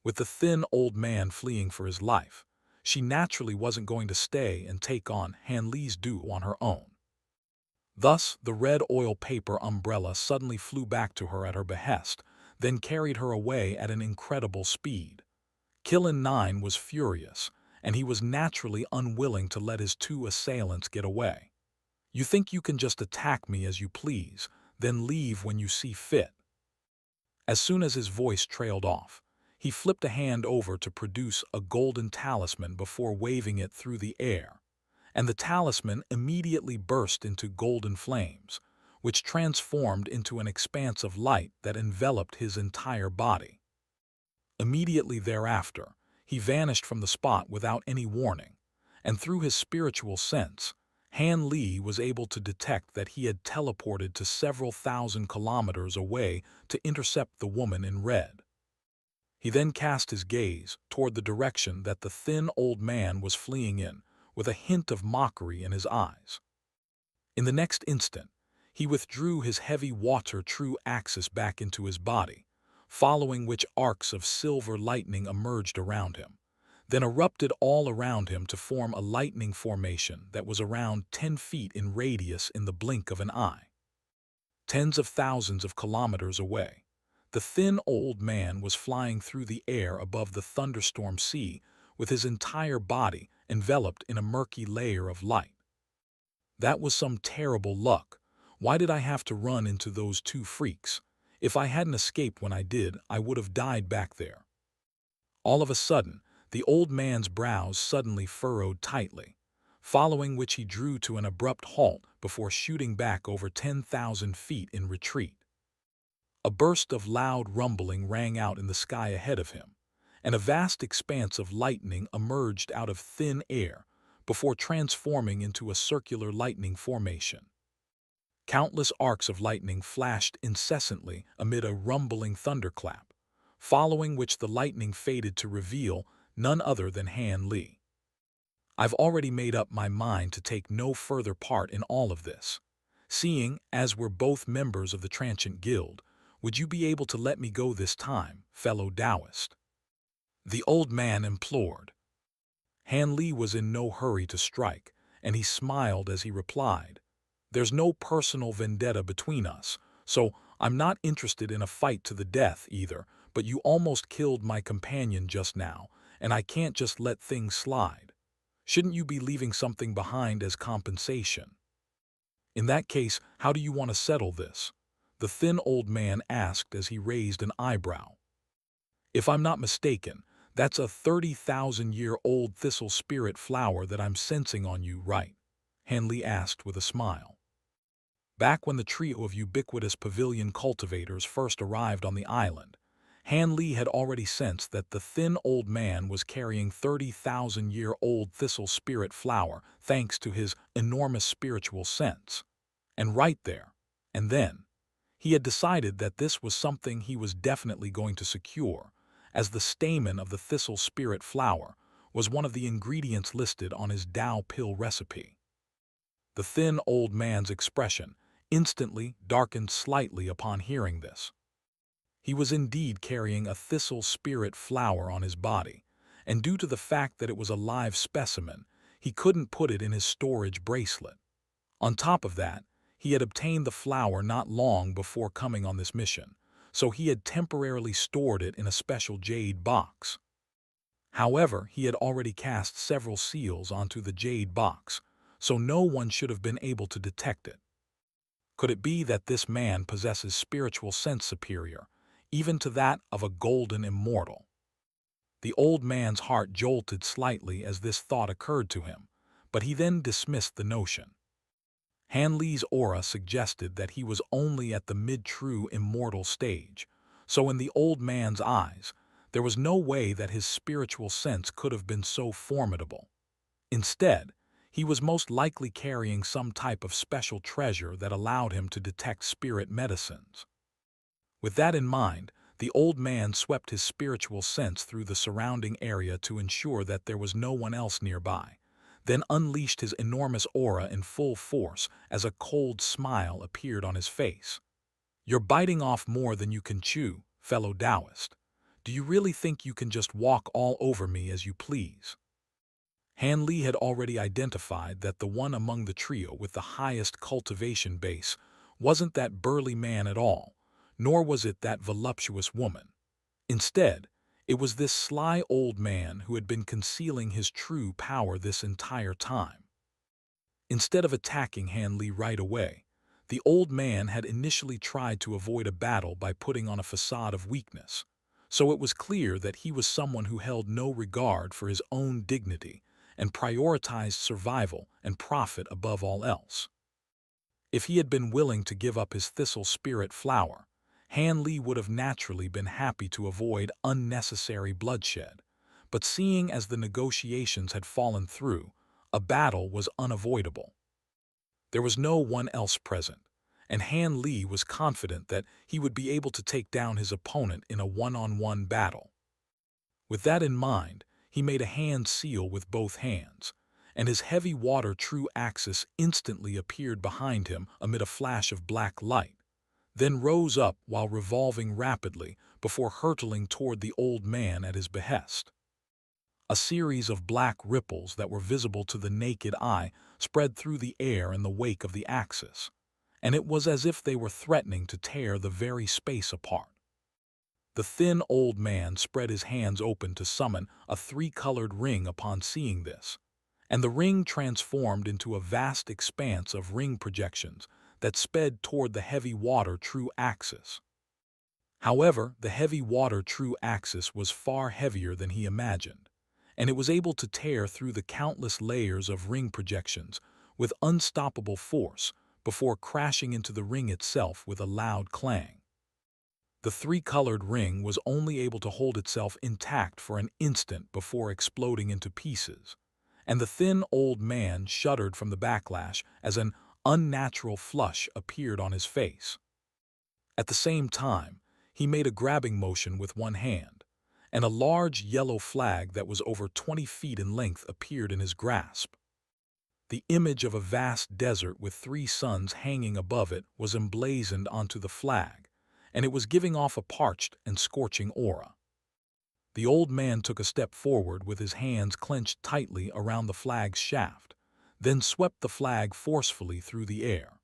With the thin old man fleeing for his life, she naturally wasn't going to stay and take on Han Li's duel on her own. Thus, the red oil paper umbrella suddenly flew back to her at her behest, then carried her away at an incredible speed. Qilin Nine was furious, and he was naturally unwilling to let his two assailants get away. "You think you can just attack me as you please, then leave when you see fit." As soon as his voice trailed off, he flipped a hand over to produce a golden talisman before waving it through the air, and the talisman immediately burst into golden flames, which transformed into an expanse of light that enveloped his entire body. Immediately thereafter, he vanished from the spot without any warning, and through his spiritual sense, Han Li was able to detect that he had teleported to several thousand kilometers away to intercept the woman in red. He then cast his gaze toward the direction that the thin old man was fleeing in, with a hint of mockery in his eyes. In the next instant, he withdrew his heavy water true axis back into his body, following which arcs of silver lightning emerged around him, then erupted all around him to form a lightning formation that was around 10 feet in radius in the blink of an eye. Tens of thousands of kilometers away, the thin old man was flying through the air above the thunderstorm sea with his entire body enveloped in a murky layer of light. "That was some terrible luck. Why did I have to run into those two freaks? If I hadn't escaped when I did, I would have died back there." All of a sudden, The old man's brows suddenly furrowed tightly, following which he drew to an abrupt halt before shooting back over 10,000 feet in retreat. A burst of loud rumbling rang out in the sky ahead of him, and a vast expanse of lightning emerged out of thin air before transforming into a circular lightning formation. Countless arcs of lightning flashed incessantly amid a rumbling thunderclap, following which the lightning faded to reveal none other than Han Li. I've already made up my mind to take no further part in all of this. Seeing as we're both members of the Transient Guild, would you be able to let me go this time, fellow Taoist? The old man implored. Han Li was in no hurry to strike, and he smiled as he replied, "There's no personal vendetta between us, so I'm not interested in a fight to the death either, but you almost killed my companion just now, and I can't just let things slide. Shouldn't you be leaving something behind as compensation?" "In that case, how do you want to settle this?" the thin old man asked as he raised an eyebrow. "If I'm not mistaken, that's a 30,000-year-old thistle spirit flower that I'm sensing on you, right?" Han Li asked with a smile. Back when the trio of ubiquitous pavilion cultivators first arrived on the island, Han Li had already sensed that the thin old man was carrying 30,000-year-old thistle spirit flower thanks to his enormous spiritual sense. And right there, and then, he had decided that this was something he was definitely going to secure, as the stamen of the thistle spirit flower was one of the ingredients listed on his Tao pill recipe. The thin old man's expression instantly darkened slightly upon hearing this. He was indeed carrying a thistle spirit flower on his body, and due to the fact that it was a live specimen, he couldn't put it in his storage bracelet. On top of that, he had obtained the flower not long before coming on this mission, so he had temporarily stored it in a special jade box. However, he had already cast several seals onto the jade box, so no one should have been able to detect it. Could it be that this man possesses spiritual sense superior, even to that of a golden immortal? The old man's heart jolted slightly as this thought occurred to him, but he then dismissed the notion. Han Li's aura suggested that he was only at the mid-true immortal stage, so in the old man's eyes, there was no way that his spiritual sense could have been so formidable. Instead, he was most likely carrying some type of special treasure that allowed him to detect spirit medicines. With that in mind, the old man swept his spiritual sense through the surrounding area to ensure that there was no one else nearby, then unleashed his enormous aura in full force as a cold smile appeared on his face. "You're biting off more than you can chew, fellow Taoist. Do you really think you can just walk all over me as you please?" Han Li had already identified that the one among the trio with the highest cultivation base wasn't that burly man at all, nor was it that voluptuous woman. Instead, it was this sly old man who had been concealing his true power this entire time. Instead of attacking Han Li right away, the old man had initially tried to avoid a battle by putting on a facade of weakness, so it was clear that he was someone who held no regard for his own dignity and prioritized survival and profit above all else. If he had been willing to give up his thistle spirit flower, Han Li would have naturally been happy to avoid unnecessary bloodshed, but seeing as the negotiations had fallen through, a battle was unavoidable. There was no one else present, and Han Li was confident that he would be able to take down his opponent in a one-on-one battle. With that in mind, he made a hand seal with both hands, and his heavy water true axis instantly appeared behind him amid a flash of black light, then rose up while revolving rapidly before hurtling toward the old man at his behest. A series of black ripples that were visible to the naked eye spread through the air in the wake of the axis, and it was as if they were threatening to tear the very space apart. The thin old man spread his hands open to summon a three-colored ring upon seeing this, and the ring transformed into a vast expanse of ring projections that sped toward the heavy water true axis. However, the heavy water true axis was far heavier than he imagined, and it was able to tear through the countless layers of ring projections with unstoppable force before crashing into the ring itself with a loud clang. The three-colored ring was only able to hold itself intact for an instant before exploding into pieces, and the thin old man shuddered from the backlash as an unnatural flush appeared on his face. At the same time, he made a grabbing motion with one hand, and a large yellow flag that was over 20 feet in length appeared in his grasp. The image of a vast desert with three suns hanging above it was emblazoned onto the flag, and it was giving off a parched and scorching aura. The old man took a step forward with his hands clenched tightly around the flag's shaft, then swept the flag forcefully through the air.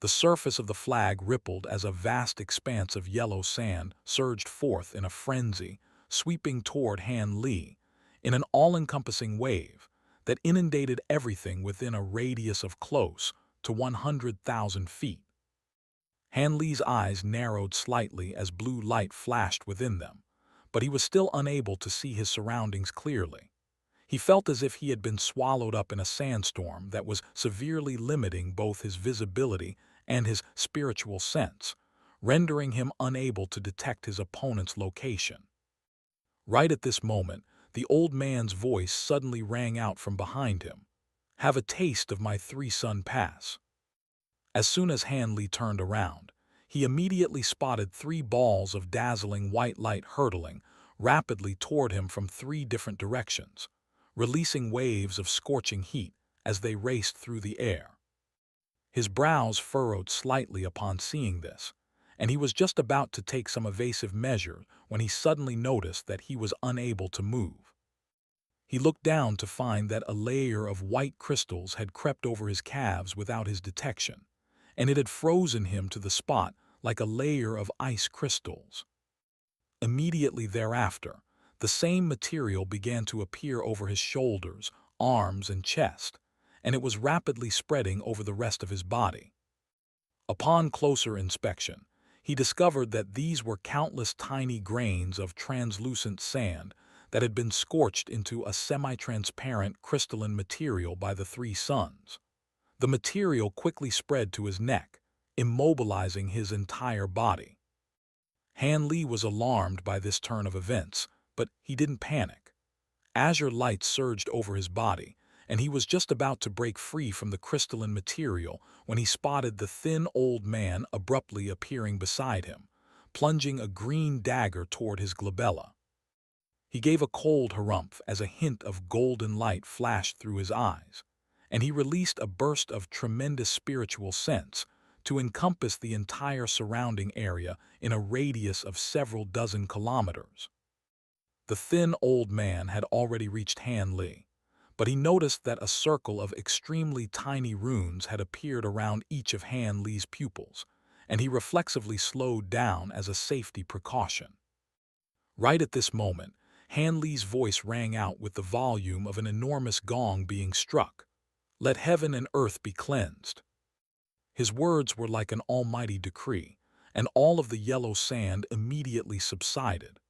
The surface of the flag rippled as a vast expanse of yellow sand surged forth in a frenzy, sweeping toward Han Li in an all-encompassing wave that inundated everything within a radius of close to 100,000 feet. Han Li's eyes narrowed slightly as blue light flashed within them, but he was still unable to see his surroundings clearly. He felt as if he had been swallowed up in a sandstorm that was severely limiting both his visibility and his spiritual sense, rendering him unable to detect his opponent's location. Right at this moment, the old man's voice suddenly rang out from behind him. "Have a taste of my three-sun pass." As soon as Han Li turned around, he immediately spotted three balls of dazzling white light hurtling rapidly toward him from three different directions, releasing waves of scorching heat as they raced through the air. His brows furrowed slightly upon seeing this, and he was just about to take some evasive measure when he suddenly noticed that he was unable to move. He looked down to find that a layer of white crystals had crept over his calves without his detection, and it had frozen him to the spot like a layer of ice crystals. Immediately thereafter, the same material began to appear over his shoulders, arms, and chest, and it was rapidly spreading over the rest of his body. Upon closer inspection, he discovered that these were countless tiny grains of translucent sand that had been scorched into a semi-transparent crystalline material by the three suns. The material quickly spread to his neck, immobilizing his entire body. Han Li was alarmed by this turn of events, but he didn't panic. Azure light surged over his body, and he was just about to break free from the crystalline material when he spotted the thin old man abruptly appearing beside him, plunging a green dagger toward his glabella. He gave a cold harumph as a hint of golden light flashed through his eyes, and he released a burst of tremendous spiritual sense to encompass the entire surrounding area in a radius of several dozen kilometers. The thin old man had already reached Han Li, but he noticed that a circle of extremely tiny runes had appeared around each of Han Li's pupils, and he reflexively slowed down as a safety precaution. Right at this moment, Han Li's voice rang out with the volume of an enormous gong being struck. "Let heaven and earth be cleansed." His words were like an almighty decree, and all of the yellow sand immediately subsided.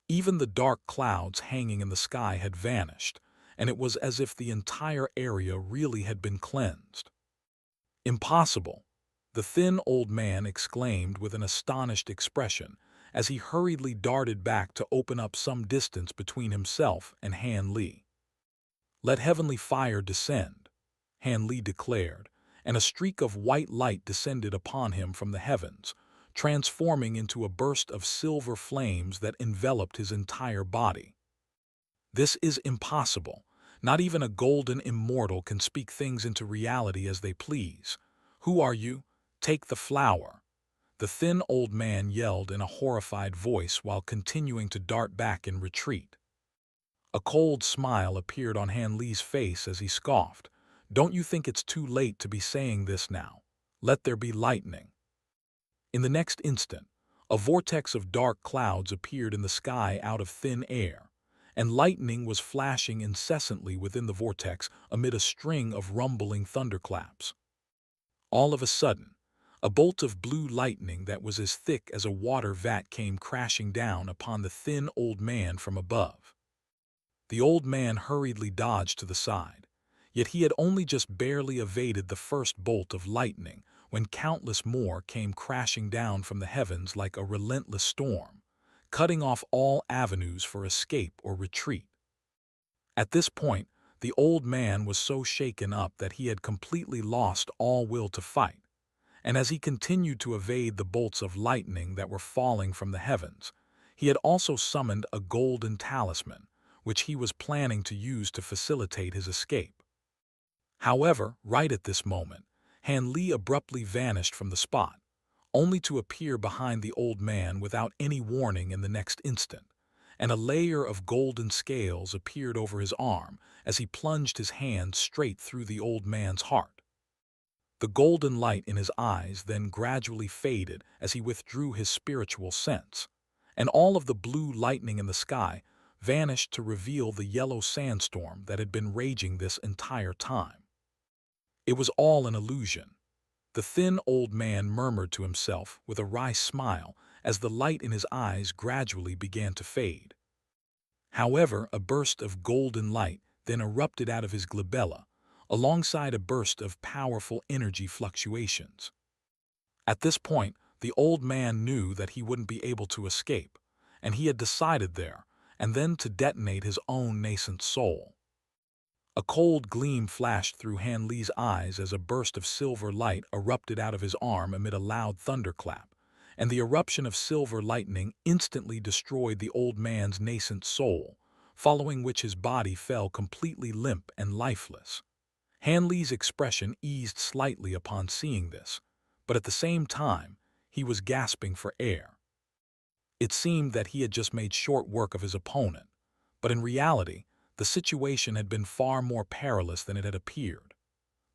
Even the dark clouds hanging in the sky had vanished, and it was as if the entire area really had been cleansed. "Impossible!" the thin old man exclaimed with an astonished expression as he hurriedly darted back to open up some distance between himself and Han Li. "Let heavenly fire descend," Han Li declared, and a streak of white light descended upon him from the heavens, transforming into a burst of silver flames that enveloped his entire body. "This is impossible. Not even a golden immortal can speak things into reality as they please. Who are you? Take the flower," the thin old man yelled in a horrified voice while continuing to dart back in retreat. A cold smile appeared on Han Li's face as he scoffed. "Don't you think it's too late to be saying this now? Let there be lightning." In the next instant, a vortex of dark clouds appeared in the sky out of thin air, and lightning was flashing incessantly within the vortex amid a string of rumbling thunderclaps. All of a sudden, a bolt of blue lightning that was as thick as a water vat came crashing down upon the thin old man from above. The old man hurriedly dodged to the side. Yet he had only just barely evaded the first bolt of lightning when countless more came crashing down from the heavens like a relentless storm, cutting off all avenues for escape or retreat. At this point, the old man was so shaken up that he had completely lost all will to fight, and as he continued to evade the bolts of lightning that were falling from the heavens, he had also summoned a golden talisman, which he was planning to use to facilitate his escape. However, right at this moment, Li abruptly vanished from the spot, only to appear behind the old man without any warning in the next instant, and a layer of golden scales appeared over his arm as he plunged his hand straight through the old man's heart. The golden light in his eyes then gradually faded as he withdrew his spiritual sense, and all of the blue lightning in the sky vanished to reveal the yellow sandstorm that had been raging this entire time. It was all an illusion. The thin old man murmured to himself with a wry smile as the light in his eyes gradually began to fade. However, a burst of golden light then erupted out of his glabella, alongside a burst of powerful energy fluctuations. At this point, the old man knew that he wouldn't be able to escape, and he had decided there and then to detonate his own nascent soul. A cold gleam flashed through Li's eyes as a burst of silver light erupted out of his arm amid a loud thunderclap, and the eruption of silver lightning instantly destroyed the old man's nascent soul, following which his body fell completely limp and lifeless. Li's expression eased slightly upon seeing this, but at the same time, he was gasping for air. It seemed that he had just made short work of his opponent, but in reality, the situation had been far more perilous than it had appeared.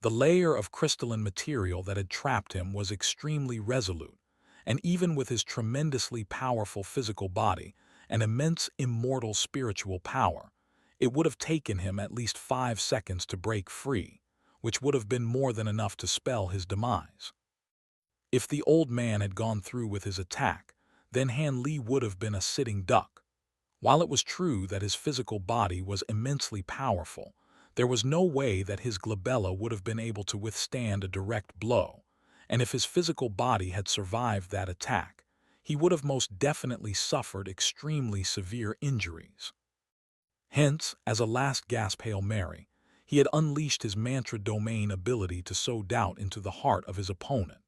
The layer of crystalline material that had trapped him was extremely resolute, and even with his tremendously powerful physical body and immense immortal spiritual power, it would have taken him at least 5 seconds to break free, which would have been more than enough to spell his demise. If the old man had gone through with his attack, then Li would have been a sitting duck. While it was true that his physical body was immensely powerful, there was no way that his glabella would have been able to withstand a direct blow, and if his physical body had survived that attack, he would have most definitely suffered extremely severe injuries. Hence, as a last gasp Hail Mary, he had unleashed his mantra domain ability to sow doubt into the heart of his opponent.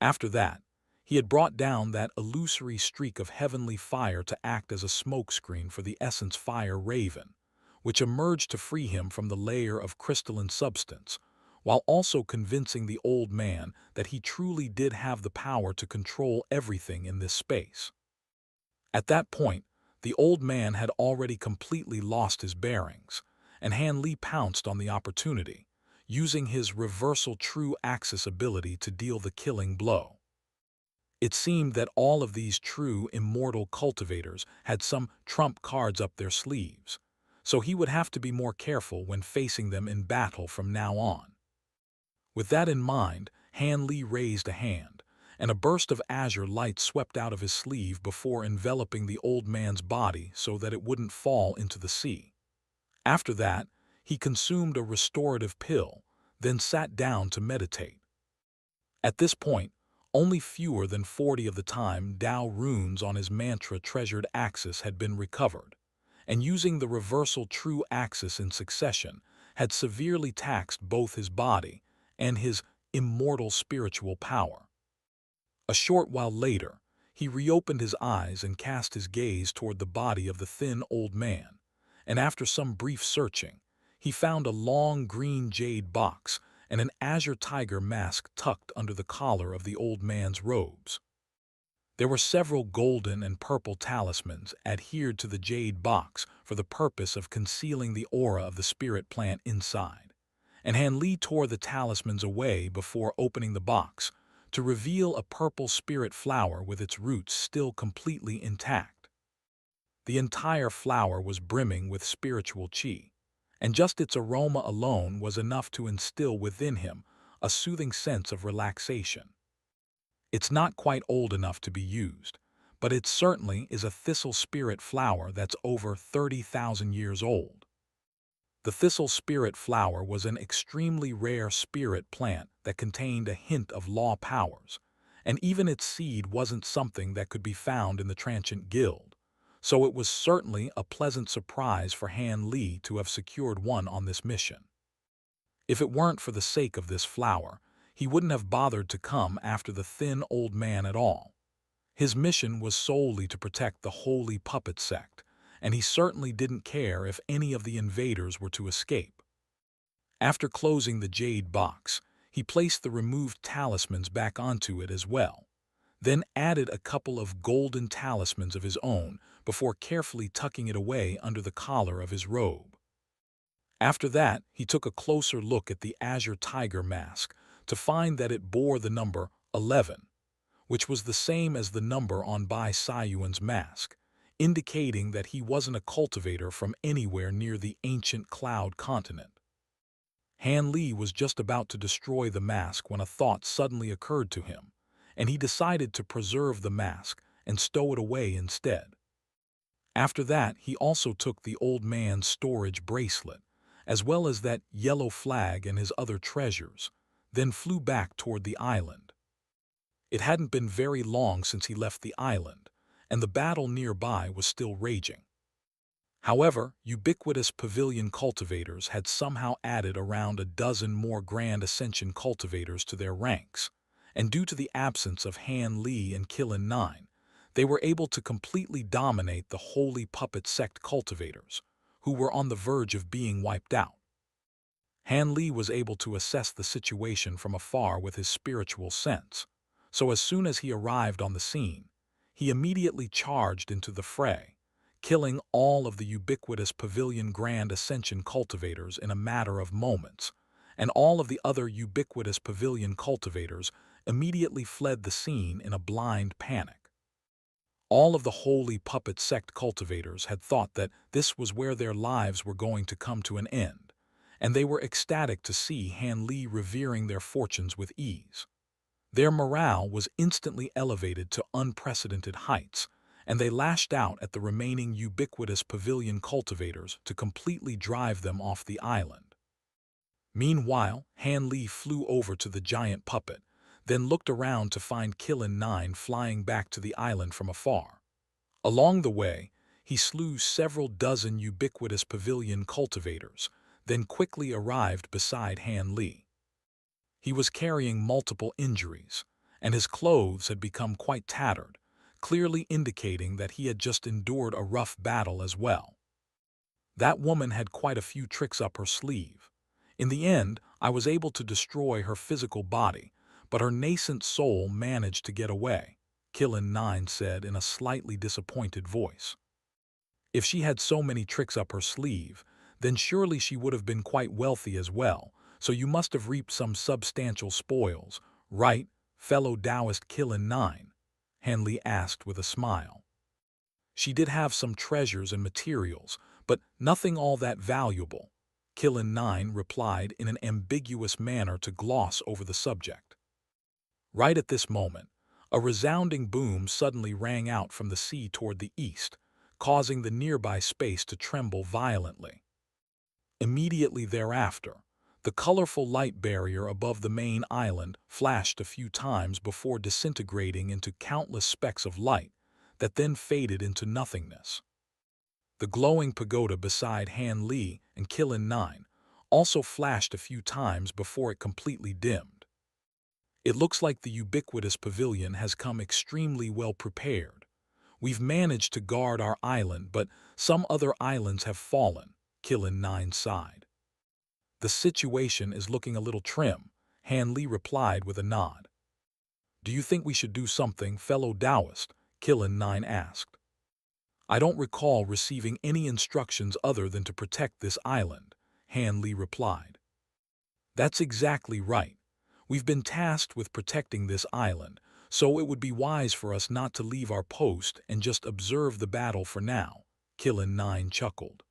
After that, he had brought down that illusory streak of heavenly fire to act as a smokescreen for the essence fire raven, which emerged to free him from the layer of crystalline substance, while also convincing the old man that he truly did have the power to control everything in this space. At that point, the old man had already completely lost his bearings, and Li pounced on the opportunity, using his reversal true axis ability to deal the killing blow. It seemed that all of these true immortal cultivators had some trump cards up their sleeves, so he would have to be more careful when facing them in battle from now on. With that in mind, Li raised a hand, and a burst of azure light swept out of his sleeve before enveloping the old man's body so that it wouldn't fall into the sea. After that, he consumed a restorative pill, then sat down to meditate. At this point, only fewer than 40 of the time Tao runes on his mantra treasured axis had been recovered, and using the reversal true axis in succession had severely taxed both his body and his immortal spiritual power. A short while later, he reopened his eyes and cast his gaze toward the body of the thin old man, and after some brief searching, he found a long green jade box and an azure tiger mask tucked under the collar of the old man's robes. There were several golden and purple talismans adhered to the jade box for the purpose of concealing the aura of the spirit plant inside, and Li tore the talismans away before opening the box to reveal a purple spirit flower with its roots still completely intact. The entire flower was brimming with spiritual qi, and just its aroma alone was enough to instill within him a soothing sense of relaxation. It's not quite old enough to be used, but it certainly is a thistle spirit flower that's over 30,000 years old. The thistle spirit flower was an extremely rare spirit plant that contained a hint of law powers, and even its seed wasn't something that could be found in the transient guild, so it was certainly a pleasant surprise for Han Li to have secured one on this mission. If it weren't for the sake of this flower, he wouldn't have bothered to come after the thin old man at all. His mission was solely to protect the holy puppet sect, and he certainly didn't care if any of the invaders were to escape. After closing the jade box, he placed the removed talismans back onto it as well, then added a couple of golden talismans of his own before carefully tucking it away under the collar of his robe. After that, he took a closer look at the azure tiger mask to find that it bore the number 11, which was the same as the number on Bai Sayuan's mask, indicating that he wasn't a cultivator from anywhere near the ancient cloud continent. Han Li was just about to destroy the mask when a thought suddenly occurred to him, and he decided to preserve the mask and stow it away instead. After that, he also took the old man's storage bracelet, as well as that yellow flag and his other treasures, then flew back toward the island. It hadn't been very long since he left the island, and the battle nearby was still raging. However, ubiquitous pavilion cultivators had somehow added around a dozen more Grand Ascension cultivators to their ranks, and due to the absence of Li and Qilin Nine, they were able to completely dominate the holy puppet sect cultivators, who were on the verge of being wiped out. Han Li was able to assess the situation from afar with his spiritual sense, so as soon as he arrived on the scene, he immediately charged into the fray, killing all of the ubiquitous Pavilion Grand Ascension cultivators in a matter of moments, and all of the other ubiquitous Pavilion cultivators immediately fled the scene in a blind panic. All of the holy puppet sect cultivators had thought that this was where their lives were going to come to an end, and they were ecstatic to see Han Li revering their fortunes with ease. Their morale was instantly elevated to unprecedented heights, and they lashed out at the remaining ubiquitous pavilion cultivators to completely drive them off the island. Meanwhile, Han Li flew over to the giant puppet, then looked around to find Qilin Nine flying back to the island from afar. Along the way, he slew several dozen ubiquitous pavilion cultivators, then quickly arrived beside Han Li. He was carrying multiple injuries, and his clothes had become quite tattered, clearly indicating that he had just endured a rough battle as well. That woman had quite a few tricks up her sleeve. In the end, I was able to destroy her physical body, but her nascent soul managed to get away, Qilin Nine said in a slightly disappointed voice. If she had so many tricks up her sleeve, then surely she would have been quite wealthy as well, so you must have reaped some substantial spoils, right, fellow Taoist Qilin Nine? Han Li asked with a smile. She did have some treasures and materials, but nothing all that valuable, Qilin Nine replied in an ambiguous manner to gloss over the subject. Right at this moment, a resounding boom suddenly rang out from the sea toward the east, causing the nearby space to tremble violently. Immediately thereafter, the colorful light barrier above the main island flashed a few times before disintegrating into countless specks of light that then faded into nothingness. The glowing pagoda beside Han Li and Qilin Nine also flashed a few times before it completely dimmed. It looks like the ubiquitous pavilion has come extremely well prepared. We've managed to guard our island, but some other islands have fallen, Qilin Nine sighed. The situation is looking a little trim, Han Li replied with a nod. Do you think we should do something, fellow Taoist? Qilin Nine asked. I don't recall receiving any instructions other than to protect this island, Han Li replied. That's exactly right. We've been tasked with protecting this island, so it would be wise for us not to leave our post and just observe the battle for now, Qilin Nine chuckled.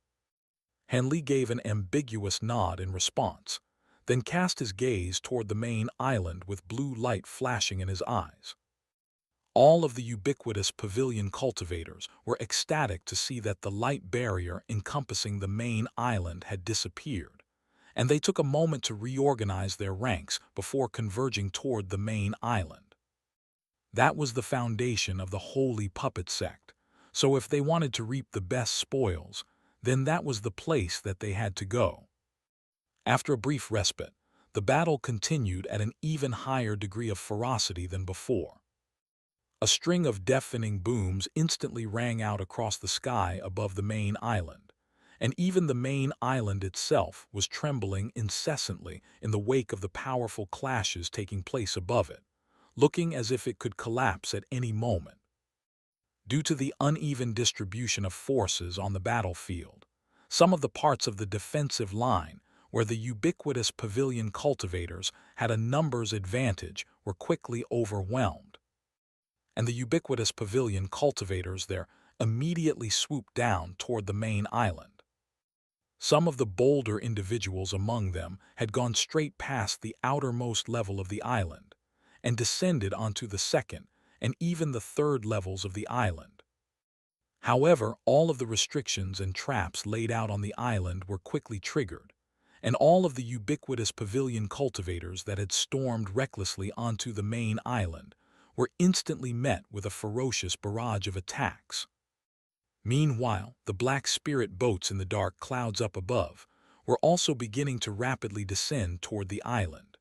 Han Li gave an ambiguous nod in response, then cast his gaze toward the main island with blue light flashing in his eyes. All of the ubiquitous pavilion cultivators were ecstatic to see that the light barrier encompassing the main island had disappeared, and they took a moment to reorganize their ranks before converging toward the main island. That was the foundation of the holy puppet sect, so if they wanted to reap the best spoils, then that was the place that they had to go. After a brief respite, the battle continued at an even higher degree of ferocity than before. A string of deafening booms instantly rang out across the sky above the main island, and even the main island itself was trembling incessantly in the wake of the powerful clashes taking place above it, looking as if it could collapse at any moment. Due to the uneven distribution of forces on the battlefield, some of the parts of the defensive line where the ubiquitous pavilion cultivators had a numbers advantage were quickly overwhelmed, and the ubiquitous pavilion cultivators there immediately swooped down toward the main island. Some of the bolder individuals among them had gone straight past the outermost level of the island and descended onto the second and even the third levels of the island. However, all of the restrictions and traps laid out on the island were quickly triggered, and all of the ubiquitous pavilion cultivators that had stormed recklessly onto the main island were instantly met with a ferocious barrage of attacks. Meanwhile, the black spirit boats in the dark clouds up above were also beginning to rapidly descend toward the island.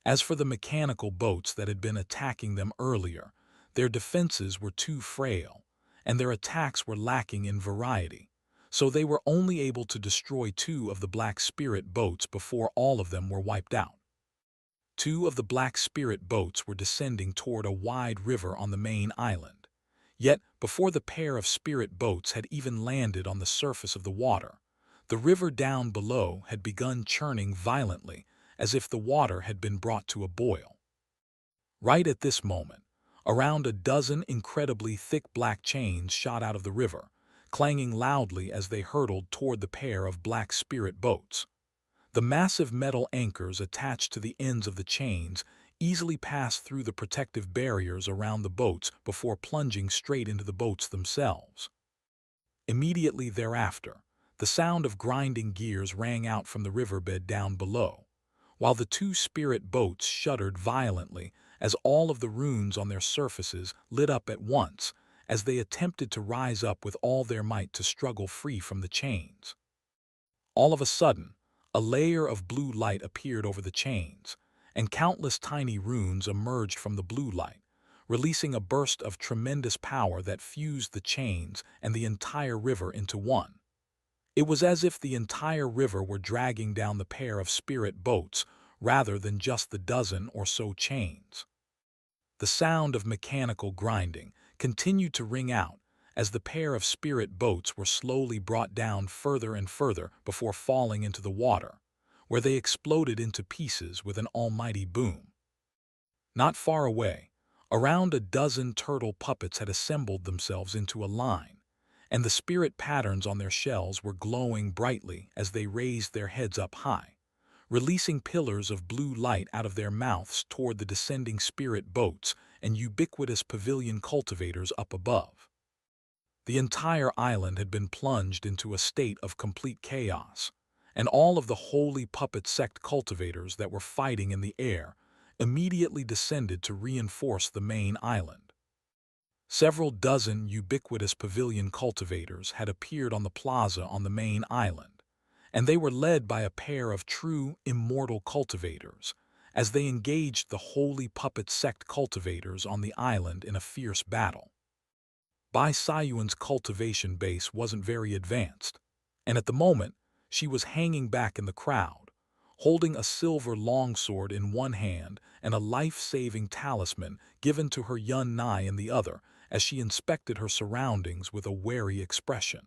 As for the mechanical boats that had been attacking them earlier, their defenses were too frail, and their attacks were lacking in variety, so they were only able to destroy 2 of the black spirit boats before all of them were wiped out. 2 of the black spirit boats were descending toward a wide river on the main island. Yet, before the pair of spirit boats had even landed on the surface of the water, the river down below had begun churning violently as if the water had been brought to a boil. Right at this moment, around a dozen incredibly thick black chains shot out of the river, clanging loudly as they hurtled toward the pair of black spirit boats. The massive metal anchors attached to the ends of the chains easily passed through the protective barriers around the boats before plunging straight into the boats themselves. Immediately thereafter, the sound of grinding gears rang out from the riverbed down below, while the 2 spirit boats shuddered violently as all of the runes on their surfaces lit up at once as they attempted to rise up with all their might to struggle free from the chains. All of a sudden, a layer of blue light appeared over the chains, and countless tiny runes emerged from the blue light, releasing a burst of tremendous power that fused the chains and the entire river into one. It was as if the entire river were dragging down the pair of spirit boats rather than just the dozen or so chains. The sound of mechanical grinding continued to ring out as the pair of spirit boats were slowly brought down further and further before falling into the water, where they exploded into pieces with an almighty boom. Not far away, around a dozen turtle puppets had assembled themselves into a line, and the spirit patterns on their shells were glowing brightly as they raised their heads up high, releasing pillars of blue light out of their mouths toward the descending spirit boats and ubiquitous pavilion cultivators up above. The entire island had been plunged into a state of complete chaos, and all of the holy puppet sect cultivators that were fighting in the air immediately descended to reinforce the main island. Several dozen ubiquitous pavilion cultivators had appeared on the plaza on the main island, and they were led by a pair of true immortal cultivators as they engaged the holy puppet sect cultivators on the island in a fierce battle. Bai Sayuan's cultivation base wasn't very advanced, and at the moment, she was hanging back in the crowd, holding a silver longsword in one hand and a life-saving talisman given to her Yun Nai in the other as she inspected her surroundings with a wary expression.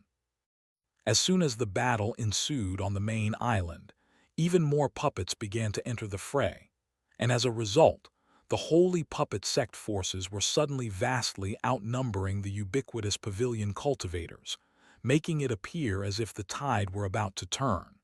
As soon as the battle ensued on the main island, even more puppets began to enter the fray, and as a result, the holy puppet sect forces were suddenly vastly outnumbering the ubiquitous pavilion cultivators, making it appear as if the tide were about to turn.